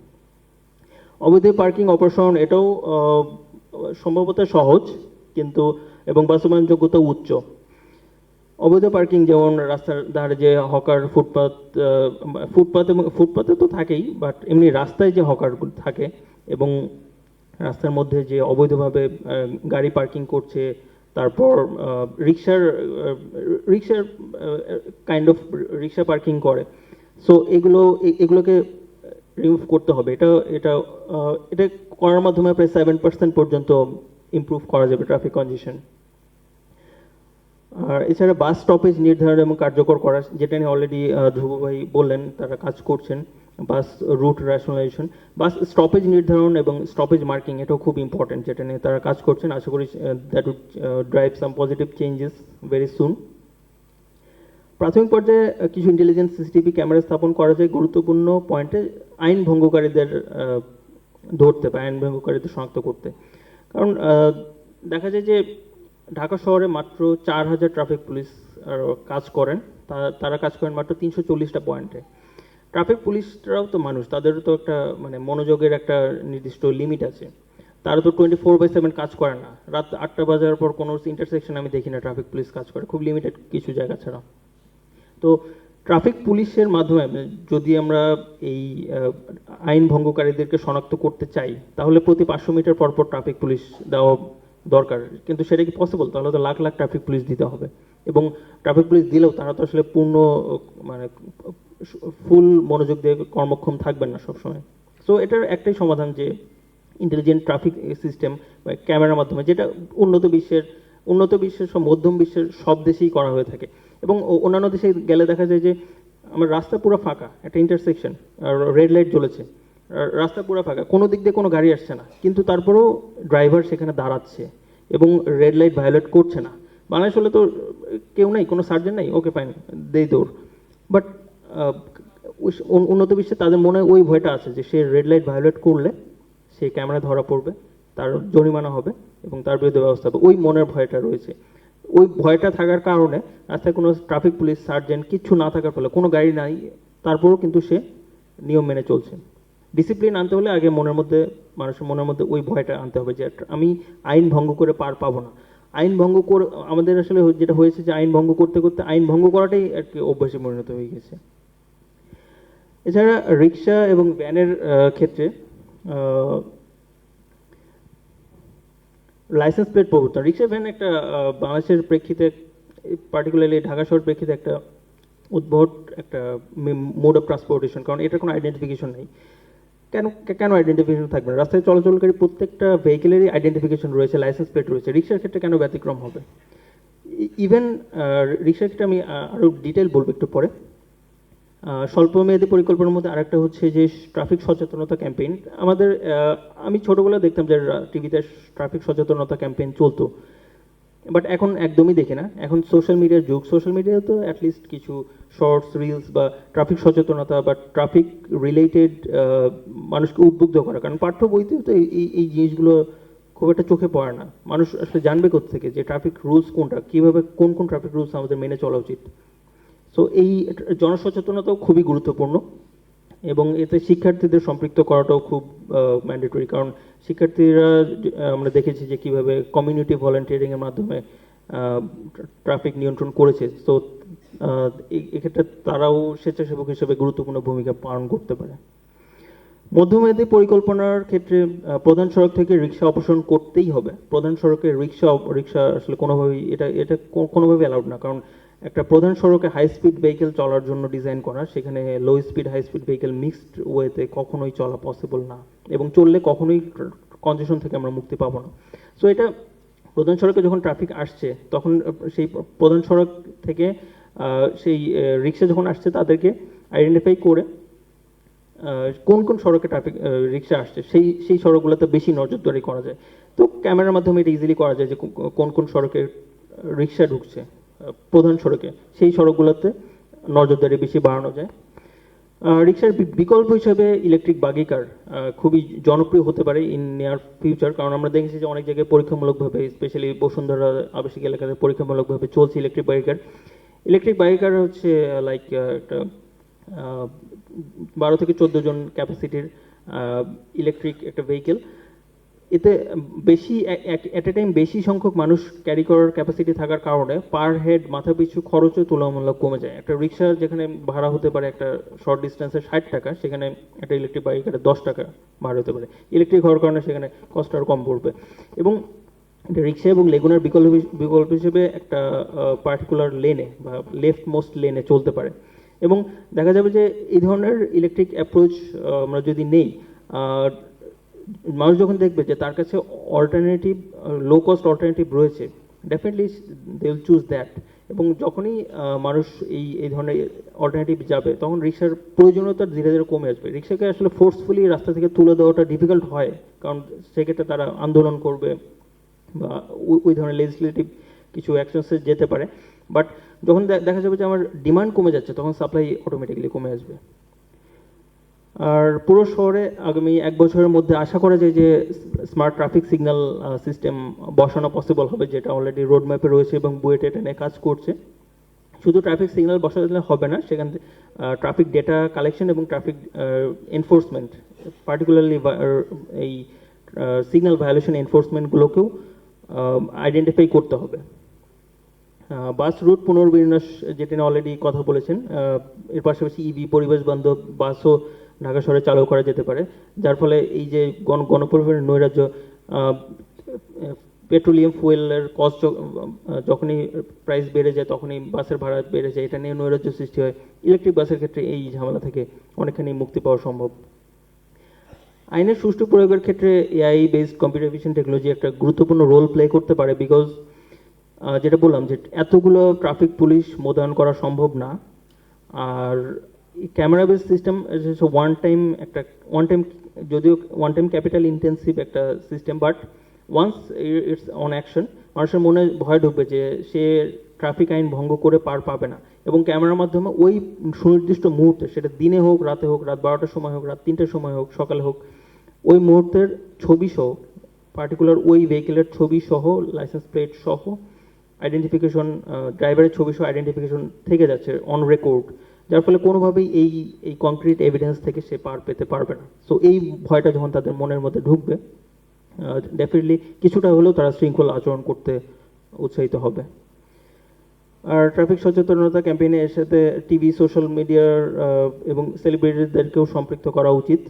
অবৈধ পার্কিং অপসারণ, এটাও সম্ভবত সহজ কিন্তু, এবং বাস্তবায়ন যোগ্যতা উচ্চ। অবৈধ পার্কিং যেমন রাস্তার ধারে যে হকার, ফুটপাতে তো থাকেই, বাট এমনি রাস্তায় যে হকারগুলো থাকে এবং রাস্তার মধ্যে যে অবৈধভাবে গাড়ি পার্কিং করছে, তারপর রিক্সার কাইন্ড অফ রিক্সা পার্কিং করে, সো এগুলোকে রিমুভ করতে হবে। এটা করার মাধ্যমে প্রায় 7% পর্যন্ত ইমপ্রুভ করা যাবে ট্রাফিক কনজেশন। আর এছাড়া বাস স্টপেজ নির্ধারণ এবং কার্যকর করা, যেটা নিয়ে অলরেডি ধ্রুব ভাই বললেন, তারা কাজ করছেন। Bus route rationalisation, bus stoppage নির্ধারণ এবং স্টপেজ মার্কিং, এটাও খুব ইম্পর্টেন্ট, যেটা নিয়ে তারা কাজ করছেন। আশা করি that would drive some positive changes very soon. প্রাথমিক পর্যায়ে কিছু ইন্টেলিজেন্স সিসিটিভি ক্যামেরা স্থাপন করা যায় গুরুত্বপূর্ণ পয়েন্টে আইন ভঙ্গকারীদের ধরতে বা আইন ভঙ্গকারীদের শনাক্ত করতে। কারণ দেখা যায় যে ঢাকা শহরে মাত্র 4000 ট্রাফিক পুলিশ কাজ করেন, তারা কাজ করেন মাত্র 340টা পয়েন্টে। ট্রাফিক পুলিশরাও তো মানুষ, তাদেরও তো একটা মানে মনোযোগের একটা নির্দিষ্ট লিমিট আছে। তারা তো 24/7 কাজ করে না। রাত 8টা বাজার পর কোনো ইন্টারসেকশন আমি দেখি না ট্রাফিক পুলিশ কাজ করে, খুব লিমিটেড কিছু জায়গা ছাড়া। তো ট্রাফিক পুলিশের মাধ্যমে যদি আমরা এই আইন ভঙ্গকারীদেরকে শনাক্ত করতে চাই, তাহলে প্রতি 500 মিটার পর পর ট্রাফিক পুলিশ দেওয়া দরকার। কিন্তু সেটা কি পসিবল? তাহলে তো লাখ লাখ ট্রাফিক পুলিশ দিতে হবে, এবং ট্রাফিক পুলিশ দিলেও তারা তো আসলে মানে ফুল মনোযোগ দিয়ে কর্মক্ষম থাকবেন না সবসময়। সো এটার একটাই সমাধান যে ইন্টেলিজেন্ট ট্রাফিক সিস্টেম বা ক্যামেরার মাধ্যমে, যেটা উন্নত বিশ্বের সব মধ্যম বিশ্বের সব দেশেই করা হয়ে থাকে। এবং অন্যান্য দেশে গেলে দেখা যায় যে আমার রাস্তা পুরো ফাঁকা, একটা ইন্টারসেকশন, রেড লাইট জ্বলেছে, রাস্তা পুরো ফাঁকা, কোনো দিক দিয়ে কোনো গাড়ি আসছে না, কিন্তু তারপরেও ড্রাইভার সেখানে দাঁড়াচ্ছে এবং রেড লাইট ভায়োলেট করছে না। বাংলাদেশ হলে তো কেউ নাই, কোনো সার্জেন নাই, ওকে ফাইন, দেই দৌড়। বাট উন্নত বিশ্বে তাদের মনে ওই ভয়টা আছে যে সে রেড লাইট ভায়োলেট করলে সে ক্যামেরা ধরা পড়বে, তার জরিমানা হবে এবং তার বিরুদ্ধে ব্যবস্থা হবে। ওই মনের ভয়টা রয়েছে। ওই ভয়টা থাকার কারণে রাস্তায় কোনো ট্রাফিক পুলিশ, সার্জেন্ট কিচ্ছু না থাকার ফলে, কোনো গাড়ি নাই, তারপরেও কিন্তু সে নিয়ম মেনে চলছে। ডিসিপ্লিন আনতে হলে আগে মানুষের মনের মধ্যে ওই ভয়টা আনতে হবে যে আমি আইন ভঙ্গ করে পার পাবো না। আইন ভঙ্গ করে আমাদের আসলে যেটা হয়েছে যে আইন ভঙ্গ করতে করতে আইন ভঙ্গ করাটাই আর কি অভ্যাসে পরিণত হয়ে গেছে। এছাড়া রিক্সা এবং ভ্যানের ক্ষেত্রে লাইসেন্স প্লেট প্রবর্তন। রিক্সা ভ্যান একটা বাংলাদেশের প্রেক্ষিতে, পার্টিকুলারলি ঢাকা শহর প্রেক্ষিতে একটা উদ্ভট একটা মোড অফ ট্রান্সপোর্টেশন, কারণ এটার কোনো আইডেন্টিফিকেশন নেই। কেন আইডেন্টিফিকেশন থাকবে না? রাস্তায় চলাচলকারী প্রত্যেকটা ভেহিকেলেরই আইডেন্টিফিকেশন রয়েছে, লাইসেন্স প্লেট রয়েছে। রিক্সার ক্ষেত্রে কেন ব্যতিক্রম হবে? ইভেন রিক্সার ক্ষেত্রে আমি আরও ডিটেল বলবো একটু পরে। স্বল্পমেয়াদী পরিকল্পনার মধ্যে আরেকটা হচ্ছে যে ট্রাফিক সচেতনতা ক্যাম্পেইন। আমি ছোটোবেলায় দেখতাম যে টিভিতে ট্রাফিক সচেতনতা ক্যাম্পেইন চলতো, বাট এখন একদমই দেখি না। এখন সোশ্যাল মিডিয়ার যুগ, সোশ্যাল মিডিয়ায় তো অ্যাটলিস্ট কিছু শর্টস, রিলস বা ট্রাফিক সচেতনতা বা ট্রাফিক রিলেটেড মানুষকে উদ্বুদ্ধ করা, কারণ পাঠ্য বইতেও তো এই জিনিসগুলো খুব একটা চোখে পড়ে না। মানুষ আসলে জানবে কোত্থেকে যে ট্রাফিক রুলস কোনটা, কীভাবে কোন ট্রাফিক রুলস আমাদের মেনে চলা উচিত। সো এই জনসচেতনতাও খুবই গুরুত্বপূর্ণ, এবং এতে শিক্ষার্থীদের সম্পৃক্ত করাটাও খুব ম্যান্ডেটরি, কারণ শিক্ষার্থীরা আমরা দেখেছি যে কীভাবে কমিউনিটি ভলেন্টিয়ারিংয়ের মাধ্যমে ট্রাফিক নিয়ন্ত্রণ করেছে। সো এক্ষেত্রে তারাও স্বেচ্ছাসেবক হিসেবে গুরুত্বপূর্ণ ভূমিকা পালন করতে পারে। মধ্যমেয়াদী পরিকল্পনার ক্ষেত্রে প্রধান সড়ক থেকে রিক্সা অপসারণ করতেই হবে। প্রধান সড়কে রিক্সা আসলে এটা কোনোভাবে অ্যালাউড না, কারণ একটা প্রধান সড়কে হাই স্পিড ভেহিকেল চলার জন্য ডিজাইন করা, সেখানে low speed high speed vehicle mixed ওয়েতে কখনোই চলা পসিবল না। এবং চললে কখনোই কনজেশন থেকে আমরা মুক্তি পাবো না। সো এটা প্রধান সড়কে যখন ট্রাফিক আসছে তখন সেই প্রধান সড়ক থেকে সেই রিক্সা যখন আসছে তাদেরকে আইডেন্টিফাই করে কোন কোন সড়কে ট্রাফিক রিক্সা আসছে সেই সড়কগুলোতে বেশি নজরদারি করা যায়। তো ক্যামেরার মাধ্যমে এটা ইজিলি করা যায় যে কোন কোন সড়কে রিক্সা ঢুকছে প্রধান সড়কে, সেই সড়কগুলোতে নজরদারি বেশি বাড়ানো যায়। রিক্সার বিকল্প হিসেবে ইলেকট্রিক বাগি কার খুবই জনপ্রিয় হতে পারে ইন নিয়ার ফিউচার, কারণ আমরা দেখেছি যে অনেক জায়গায় পরীক্ষামূলকভাবে স্পেশালি বসুন্ধরা আবাসিক এলাকাতে পরীক্ষামূলকভাবে চলছে ইলেকট্রিক বাগি কার। ইলেকট্রিক বাগি কার হচ্ছে লাইক একটা 12 থেকে 14 জন ক্যাপাসিটির ইলেকট্রিক একটা ভেহিকেল। এতে বেশি এট এ টাইম বেশি সংখ্যক মানুষ ক্যারি করার ক্যাপাসিটি থাকার কারণে পার হেড মাথা পিছু খরচও তুলনামূলক কমে যায়। একটা রিক্সা যেখানে ভাড়া হতে পারে একটা শর্ট ডিস্টেন্সে 60 টাকা, সেখানে একটা ইলেকট্রিক বাইকের 10 টাকা ভাড়া হতে পারে। ইলেকট্রিক হওয়ার কারণে সেখানে কষ্ট আরও কম পড়বে। এবং রিক্সা এবং লেগুনার বিকল্প হিসেবে একটা পার্টিকুলার লেনে বা লেফট মোস্ট লেনে চলতে পারে। এবং দেখা যাবে যে এই ধরনের ইলেকট্রিক অ্যাপ্রোচ আমরা যদি নেই, মানুষ যখন দেখবে যে তার কাছে অল্টারনেটিভ লো কস্ট অল্টারনেটিভ রয়েছে, definitely they will choose that. এবং যখনই মানুষ এই ধরনের অল্টারনেটিভ যাবে তখন রিক্সার প্রয়োজনীয়তা ধীরে ধীরে কমে আসবে। রিক্সাকে আসলে ফোর্সফুলি রাস্তা থেকে তুলে দেওয়াটা ডিফিকাল্ট হয়, কারণ সেক্ষেত্রে তারা আন্দোলন করবে বা ওই ধরনের লেজিসলেটিভ কিছু অ্যাকশনসে যেতে পারে। বাট যখন দেখা যাবে যে আমার ডিমান্ড কমে যাচ্ছে তখন সাপ্লাই অটোমেটিক্যালি কমে আসবে। আর পুরো শহরে আগামী 1 বছরের মধ্যে আশা করা যায় যে স্মার্ট ট্রাফিক সিগন্যাল সিস্টেম বসানো পসিবল হবে, যেটা অলরেডি রোড ম্যাপে রয়েছে এবং বুয়েট এটা নিয়ে কাজ করছে। শুধু ট্রাফিক সিগন্যাল বসালে হবে না, সেখান থেকে ট্রাফিক ডেটা কালেকশন এবং ট্রাফিক এনফোর্সমেন্ট, পার্টিকুলারলি এই সিগন্যাল ভায়োলেশন এনফোর্সমেন্টগুলোকেও আইডেন্টিফাই করতে হবে। বাস রুট পুনর্বিন্যাস যেটা নিয়ে অলরেডি কথা বলেছেন, এর পাশাপাশি ইভি পরিবেশ বান্ধব বাসও ঢাকা শহরে চালু করা যেতে পারে, যার ফলে এই যে গণপরিবহনের নৈরাজ্য, পেট্রোলিয়াম ফুয়েলের কস্ট যখনই প্রাইস বেড়ে যায় তখনই বাসের ভাড়া বেড়ে যায়, এটা নিয়ে নৈরাজ্য সৃষ্টি হয়। ইলেকট্রিক বাসের ক্ষেত্রে এই ঝামেলা থেকে অনেকখানি মুক্তি পাওয়া সম্ভব। আইনের সুষ্ঠু প্রয়োগের ক্ষেত্রে AI based computer vision technology একটা গুরুত্বপূর্ণ রোল প্লে করতে পারে, বিকজ যেটা বললাম যে এতগুলো ট্রাফিক পুলিশ মোতায়েন করা সম্ভব না। আর camera base system one time যদিও ওয়ান টাইম ক্যাপিটাল ইন্টেন্সিভ একটা system, but once it's on action মানুষের মনে ভয় ঢুকবে যে সে ট্রাফিক আইন ভঙ্গ করে পার পাবে না। এবং ক্যামেরার মাধ্যমে ওই সুনির্দিষ্ট মুহূর্তে, সেটা দিনে হোক রাতে হোক, রাত 12টার সময় হোক, রাত 3টার সময় হোক, সকালে হোক, ওই মুহূর্তের ছবি সহ, পার্টিকুলার ওই ভেহিকেলের ছবি সহ, লাইসেন্স প্লেট সহ আইডেন্টিফিকেশন, ড্রাইভারের ছবি সহ আইডেন্টিফিকেশন থেকে যাচ্ছে অন রেকর্ড, যার ফলে কোনোভাবেই এই কনক্রিট এভিডেন্স থেকে সে পার পেতে পারবে না। সো এই ভয়টা যখন তাদের মনের মধ্যে ঢুকবে, ডেফিনেটলি কিছুটা হলেও তারা শৃঙ্খলা আচরণ করতে উৎসাহিত হবে। আর ট্রাফিক সচেতনতা ক্যাম্পেইনে এর সাথে টিভি, সোশ্যাল মিডিয়ার এবং সেলিব্রিটিদেরকেও সম্পৃক্ত করা উচিত।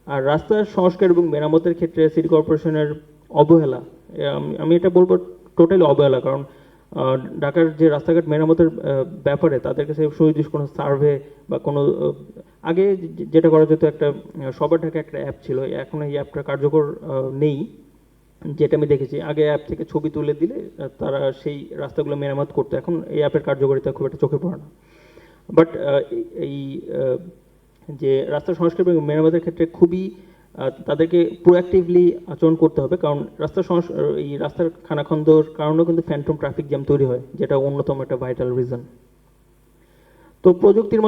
আর রাস্তার সংস্কার এবং মেরামতের ক্ষেত্রে সিটি কর্পোরেশনের অবহেলা, আমি এটা বলবো টোটালি অবহেলা, কারণ ঢাকার যে রাস্তাঘাট মেরামতের ব্যাপারে তাদের কাছে সুনির্দিষ্ট কোনো সার্ভে বা কোনো আগে যেটা করা যেত, একটা সবার ঢাকা একটা অ্যাপ ছিল, এখন এই অ্যাপটা কার্যকর নেই। যেটা আমি দেখেছি, আগে অ্যাপ থেকে ছবি তুলে দিলে তারা সেই রাস্তাগুলো মেরামত করতো, এখন এই অ্যাপের কার্যকারিতা খুব একটা চোখে পড়ে না। বাট এই যে রাস্তা সংস্কার এবং মেরামতের ক্ষেত্রে খুবই তাদেরকে প্রোঅ্যাক্টিভলি আচরণ করতে হবে, কারণ এই রাস্তার খানাখন্দর কারণেও কিন্তু ফ্যান্টম ট্রাফিক জ্যাম তৈরি হয়, যেটা অন্যতম একটা ভাইটাল রিজন। তো প্রযুক্তির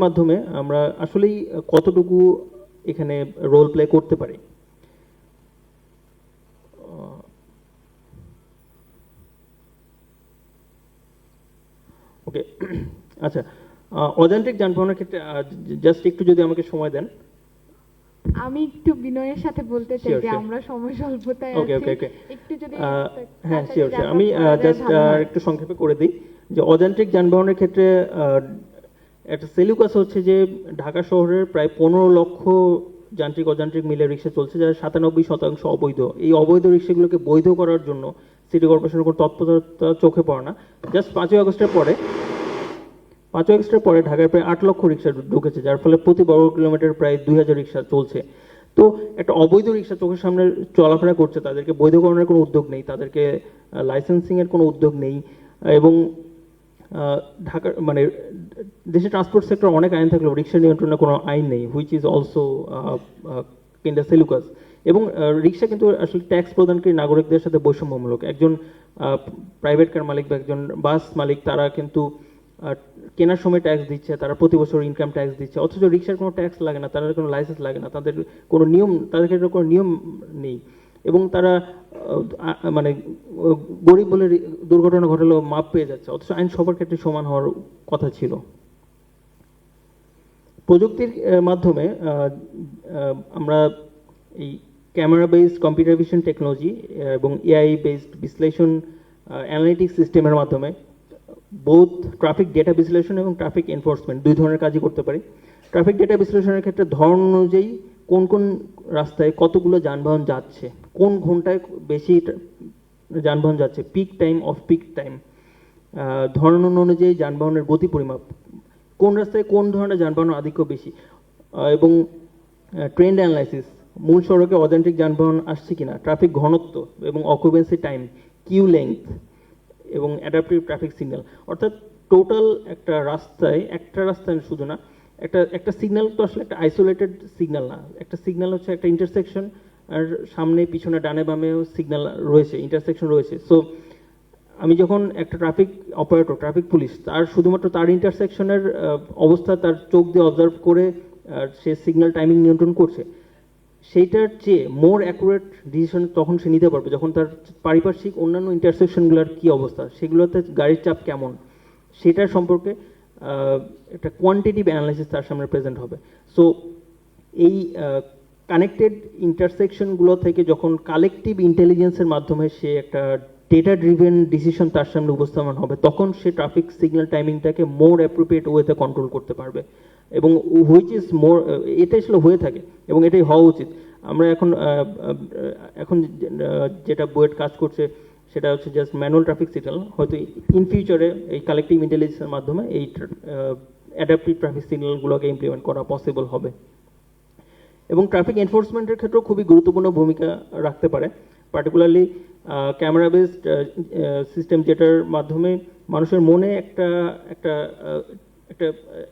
মাধ্যমে আমরা আসলেই কতটুকু এখানে রোল প্লে করতে পারি। ওকে, আচ্ছা, অযান্ত্রিক যানবাহনের ক্ষেত্রে জাস্ট একটু যদি আমাকে সময় দেন। আমি একটু বিনয়ের সাথে বলতে চাই Sure, যে sure. আমরা সময় স্বল্পতায় ওকে আছি, ওকে একটু যদি হ্যাঁ, তাড়াতাড়ি শিওর wrap up আমি করা যায় জাস্ট ভালো হয়। একটু সংক্ষেপে করে দিই যে অযান্ত্রিক যানবাহনের ক্ষেত্রে একটা সেলুকাস হচ্ছে যে ঢাকা শহরের প্রায় 15 লক্ষ যান্ত্রিক অযান্ত্রিক মিলে রিক্সা চলছে, যার 97% অবৈধ। এই অবৈধ রিক্সাগুলোকে বৈধ করার জন্য সিটি কর্পোরেশনের কোনো তৎপরতা চোখে পড়ে না। জাস্ট 5ই আগস্টের পরে 5 আগস্টের পরে ঢাকায় প্রায় 8 লক্ষ রিক্সা ঢুকেছে, যার ফলে প্রতি বর্গ কিলোমিটার প্রায় 2000 রিক্সা চলছে। তো একটা অবৈধ রিক্সা চোখের সামনে চলাফেরা করছে, তাদেরকে বৈধকরণের কোনো উদ্যোগ নেই, তাদেরকে লাইসেন্সিং এর কোনো উদ্যোগ নেই। এবং ঢাকার মানে দেশে ট্রান্সপোর্ট সেক্টর অনেক আইন থাকলেও রিক্সা নিয়ন্ত্রণের কোনো আইন নেই, which is also kinda Seleucus. এবং রিক্সা কিন্তু আসলে ট্যাক্স প্রদানকারী নাগরিকদের সাথে বৈষম্যমূলক। একজন প্রাইভেট কার মালিক বা একজন বাস মালিক, তারা কিন্তু কেনার সময় ট্যাক্স দিচ্ছে, তারা প্রতি বছর ইনকাম ট্যাক্স দিচ্ছে, অথচ রিক্সার কোনো ট্যাক্স লাগে না, তাদের কোনো লাইসেন্স লাগে না, তাদের কোনো নিয়ম, তাদের ক্ষেত্রে কোনো নিয়ম নেই। এবং তারা মানে গরিব বলে দুর্ঘটনা ঘটালেও মাপ পেয়ে যাচ্ছে, অথচ আইন সবার ক্ষেত্রে সমান হওয়ার কথা ছিল। প্রযুক্তির মাধ্যমে আমরা এই camera based computer vision technology এবং এআই বেসড বিশ্লেষণ অ্যানালিটিক্স সিস্টেমের মাধ্যমে বোথ ট্রাফিক ডেটা বিশ্লেষণ এবং ট্রাফিক এনফোর্সমেন্ট দুই ধরনের কাজই করতে পারি। ট্রাফিক ডেটা বিশ্লেষণের ক্ষেত্রে ধরন অনুযায়ী কোন কোন রাস্তায় কতগুলো যানবাহন যাচ্ছে, কোন ঘন্টায় বেশি যানবাহন যাচ্ছে, peak time, of peak time, ধরন অনুযায়ী যানবাহনের গতি পরিমাপ, কোন রাস্তায় কোন ধরনের যানবাহন আধিক্য বেশি, এবং ট্রেন্ড অ্যানালাইসিস, মূল সড়কে অযান্ত্রিক যানবাহন আসছে কিনা, ট্রাফিক ঘনত্ব এবং অকুপেন্সি টাইম, কিউ লেংথ এবং অ্যাডাপটিভ ট্রাফিক সিগন্যাল। অর্থাৎ টোটাল একটা রাস্তায় শুধু না, একটা সিগন্যাল তো আসলে একটা আইসোলেটেড সিগন্যাল না, একটা সিগন্যাল হচ্ছে একটা ইন্টারসেকশন, আর সামনে পিছনে ডানে বামেও সিগন্যাল রয়েছে, ইন্টারসেকশন রয়েছে। সো আমি যখন একটা ট্রাফিক অপারেটর, ট্রাফিক পুলিশ, তার শুধুমাত্র তার ইন্টারসেকশনের অবস্থা তার চোখ দিয়ে অবজার্ভ করে সে সিগন্যাল টাইমিং নিয়ন্ত্রণ করছে, সেইটার চেয়ে মোর অ্যাকুরেট ডিসিশন তখন সে নিতে পারবে যখন তার পারিপার্শ্বিক অন্যান্য ইন্টারসেকশনগুলোর কী অবস্থা, সেগুলোতে গাড়ির চাপ কেমন, সেটার সম্পর্কে একটা কোয়ান্টিটিভ অ্যানালাইসিস তার সামনে প্রেজেন্ট হবে। সো এই কানেক্টেড ইন্টারসেকশনগুলো থেকে যখন কালেকটিভ ইন্টেলিজেন্সের মাধ্যমে সে একটা ডেটা ড্রিভেন ডিসিশন তার সামনে উপস্থাপন হবে, তখন সে ট্রাফিক সিগন্যাল টাইমিংটাকে মোর অ্যাপ্রোপ্রিয়েট ওয়েতে কন্ট্রোল করতে পারবে। এবং হুইচ ইজ মোর, এটাই আসলে হয়ে থাকে এবং এটাই হওয়া উচিত। আমরা এখন যেটা বুয়েট কাজ করছে সেটা হচ্ছে জাস্ট ম্যানুয়াল ট্রাফিক সিগন্যাল, হয়তো ইন ফিউচারে এই কালেকটিভ ইন্টেলিজেন্সের মাধ্যমে এই অ্যাডাপটিভ ট্রাফিক সিগন্যালগুলোকে ইমপ্লিমেন্ট করা পসিবল হবে। এবং ট্রাফিক এনফোর্সমেন্টের ক্ষেত্রেও খুবই গুরুত্বপূর্ণ ভূমিকা রাখতে পারে, পার্টিকুলারলি ক্যামেরা বেসড সিস্টেম, যেটার মাধ্যমে মানুষের মনে একটা একটা একটা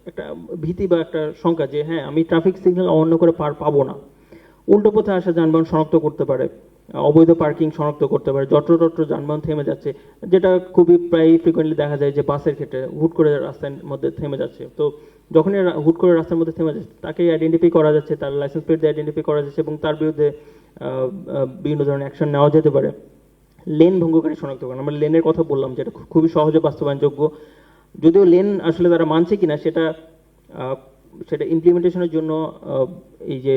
একটা ভীতি বা একটা শঙ্কা যে হ্যাঁ, আমি ট্রাফিক সিগন্যাল অমান্য করে পার পাবো না, উল্টো পথে আসা যানবাহন শনাক্ত করতে পারে, অবৈধ পার্কিং শনাক্ত করতে পারে, যত্রতত্র যানবাহন থেমে যাচ্ছে, যেটা খুবই প্রায় ফ্রিকোয়েন্টলি দেখা যায় যে বাসের ক্ষেত্রে হুট করে রাস্তার মধ্যে থেমে যাচ্ছে। তো যখনই হুট করে রাস্তার মধ্যে থেমে যাচ্ছে, তাকে আইডেন্টিফাই করা যাচ্ছে, তার লাইসেন্স প্লেট দিয়ে আইডেন্টিফাই করা যাচ্ছে এবং তার বিরুদ্ধে বিভিন্ন ধরনের অ্যাকশন নেওয়া যেতে পারে। লেন ভঙ্গকারী শনাক্তকরণ, আমরা লেনের কথা বললাম, যেটা খুবই সহজে বাস্তবায়নযোগ্য, যদিও লেন আসলে তারা মানছে কিনা সেটা ইমপ্লিমেন্টেশনের জন্য এই যে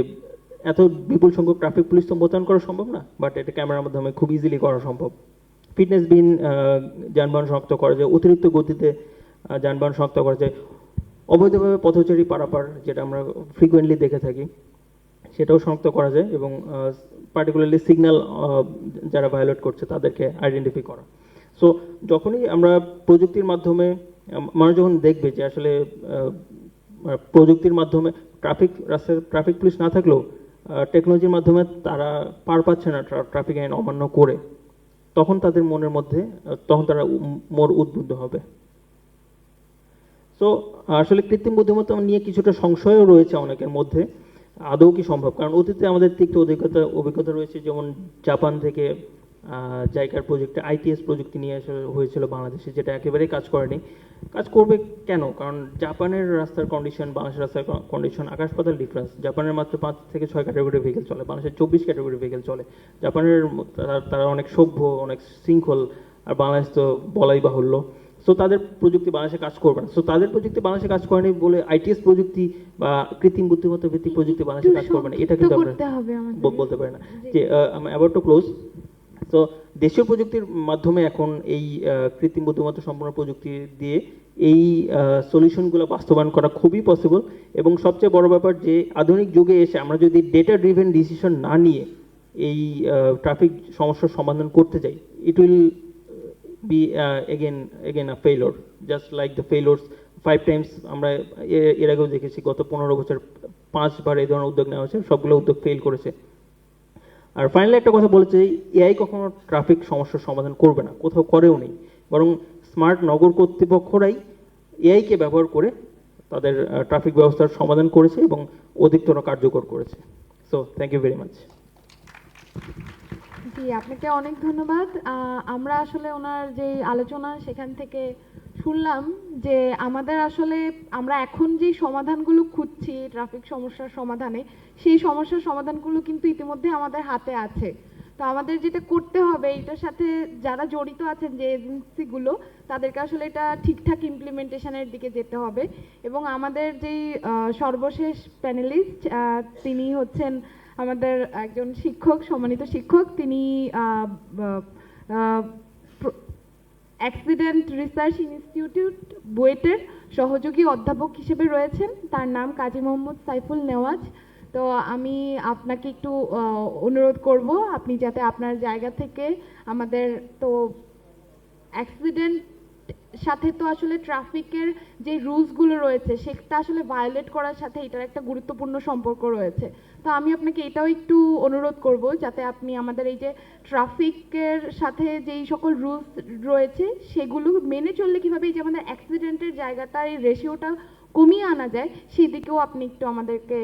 এত বিপুল সংখ্যক ট্রাফিক পুলিশ তো মোতায়েন করা সম্ভব না, বাট এটা ক্যামেরার মাধ্যমে খুব ইজিলি করা সম্ভব। ফিটনেসবিহীন যানবাহন শনাক্ত করা যায়, অতিরিক্ত গতিতে যানবাহন শনাক্ত করা যায়, অবৈধভাবে পথচারী পারাপার যেটা আমরা ফ্রিকোয়েন্টলি দেখে থাকি সেটাও শনাক্ত করা যায়, এবং পার্টিকুলারলি সিগন্যাল যারা ভায়োলেট করছে তাদেরকে আইডেন্টিফাই করা। সো যখনই আমরা প্রযুক্তির মাধ্যমে, মানুষ যখন দেখবে যে আসলে প্রযুক্তির মাধ্যমে ট্রাফিক পুলিশ না থাকলেও টেকনোলজির মাধ্যমে তারা পার পাচ্ছে না ট্রাফিক আইন অমান্য করে, তখন তাদের মনের মধ্যে তখন তারা মোর উদ্বুদ্ধ হবে। সো আসলে কৃত্রিম বুদ্ধিমত্তা নিয়ে কিছুটা সংশয়ও রয়েছে অনেকের মধ্যে, আদৌ কি সম্ভব? কারণ অতীতে আমাদের তিক্ত অভিজ্ঞতা রয়েছে, যেমন জাপান থেকে জাইকার প্রজেক্টে আইটিএস প্রযুক্তি নিয়ে হয়েছিল বাংলাদেশে, যেটা একেবারেই কাজ করেনি। কাজ করবে কেন? কারণ জাপানের রাস্তার কন্ডিশন, বাংলাদেশের রাস্তার কন্ডিশন আকাশ পাতাল ডিফারেন্স। জাপানের মাত্র 5 থেকে 6 ক্যাটাগরি ভেহিকেল চলে, বাংলাদেশের 24 ক্যাটাগরি ভেহিকেল চলে। জাপানের তারা অনেক সভ্য, অনেক শৃঙ্খল, আর বাংলাদেশ তো বলাই বাহুল্য। সো তাদের প্রযুক্তি বাংলাদেশে কাজ করবে না। সো তাদের প্রযুক্তি বাংলাদেশে কাজ করেনি বলে আইটিএস প্রযুক্তি বা কৃত্রিম বুদ্ধিমত্তা ভিত্তিক প্রযুক্তি বাংলাদেশে কাজ করবে না, এটা কিন্তু আমরা বলতে পারি না। যে অ্যাবাউট টু ক্লোজ। তো দেশীয় প্রযুক্তির মাধ্যমে এখন এই কৃত্রিম বুদ্ধিমত্তা সম্পন্ন প্রযুক্তি দিয়ে এই সলিউশনগুলো বাস্তবায়ন করা খুবই পসিবল। এবং সবচেয়ে বড় ব্যাপার যে আধুনিক যুগে এসে আমরা যদি ডেটা ড্রিভেন ডিসিশন না নিয়ে এই ট্রাফিক সমস্যার সমাধান করতে যাই, it will be again a failure, just like the failures 5 Times আমরা এর আগেও দেখেছি গত 15 বছর 5বার এই ধরনের উদ্যোগ নেওয়া হয়েছে, সবগুলো উদ্যোগ ফেল করেছে। আর ফাইনালি একটা কথা বলেছে, এআই কখনো ট্রাফিক সমস্যার সমাধান করবে না, কোথাও করেও নেই, বরং স্মার্ট নগর কর্তৃপক্ষরাই এআইকে ব্যবহার করে তাদের ট্রাফিক ব্যবস্থার সমাধান করেছে এবং অধিকতর কার্যকর করেছে। So thank you very much. জি, আপনাকে অনেক ধন্যবাদ। আমরা আসলে ওনার যে আলোচনা সেখান থেকে শুনলাম যে আমাদের আসলে আমরা এখন যে সমাধানগুলো খুঁজছি ট্রাফিক সমস্যার সমাধানে, সেই সমস্যার সমাধানগুলো কিন্তু ইতিমধ্যে আমাদের হাতে আছে। তো আমাদের যেটা করতে হবে, এটার সাথে যারা জড়িত আছেন যে এজেন্সিগুলো, তাদেরকে আসলে এটা ঠিকঠাক ইমপ্লিমেন্টেশনের দিকে যেতে হবে। এবং আমাদের যেই সর্বশেষ প্যানেলিস্ট, তিনি হচ্ছেন আমাদের একজন শিক্ষক, সম্মানিত শিক্ষক। তিনি অ্যাক্সিডেন্ট রিসার্চ ইনস্টিটিউট বুয়েটের সহযোগী অধ্যাপক হিসেবে রয়েছেন। তার নাম কাজী মোহাম্মদ সাইফুল নেওয়াজ। তো আমি আপনাকে একটু অনুরোধ করব, আপনি যাতে আপনার জায়গা থেকে আমাদের তো অ্যাক্সিডেন্ট সাথে তো আসলে ট্রাফিকের যে রুলসগুলো রয়েছে সেটা আসলে ভায়োলেট করার সাথে এটার একটা গুরুত্বপূর্ণ সম্পর্ক রয়েছে। তো আমি আপনাকে এটাও একটু অনুরোধ করব যাতে আপনি আমাদের এই যে ট্রাফিকের সাথে যেই সকল রুলস রয়েছে সেগুলো মেনে চললে কীভাবে এই যে আমাদের অ্যাক্সিডেন্টের জায়গাটা এই রেশিওটা কমিয়ে আনা যায় সেই দিকেও আপনি একটু আমাদেরকে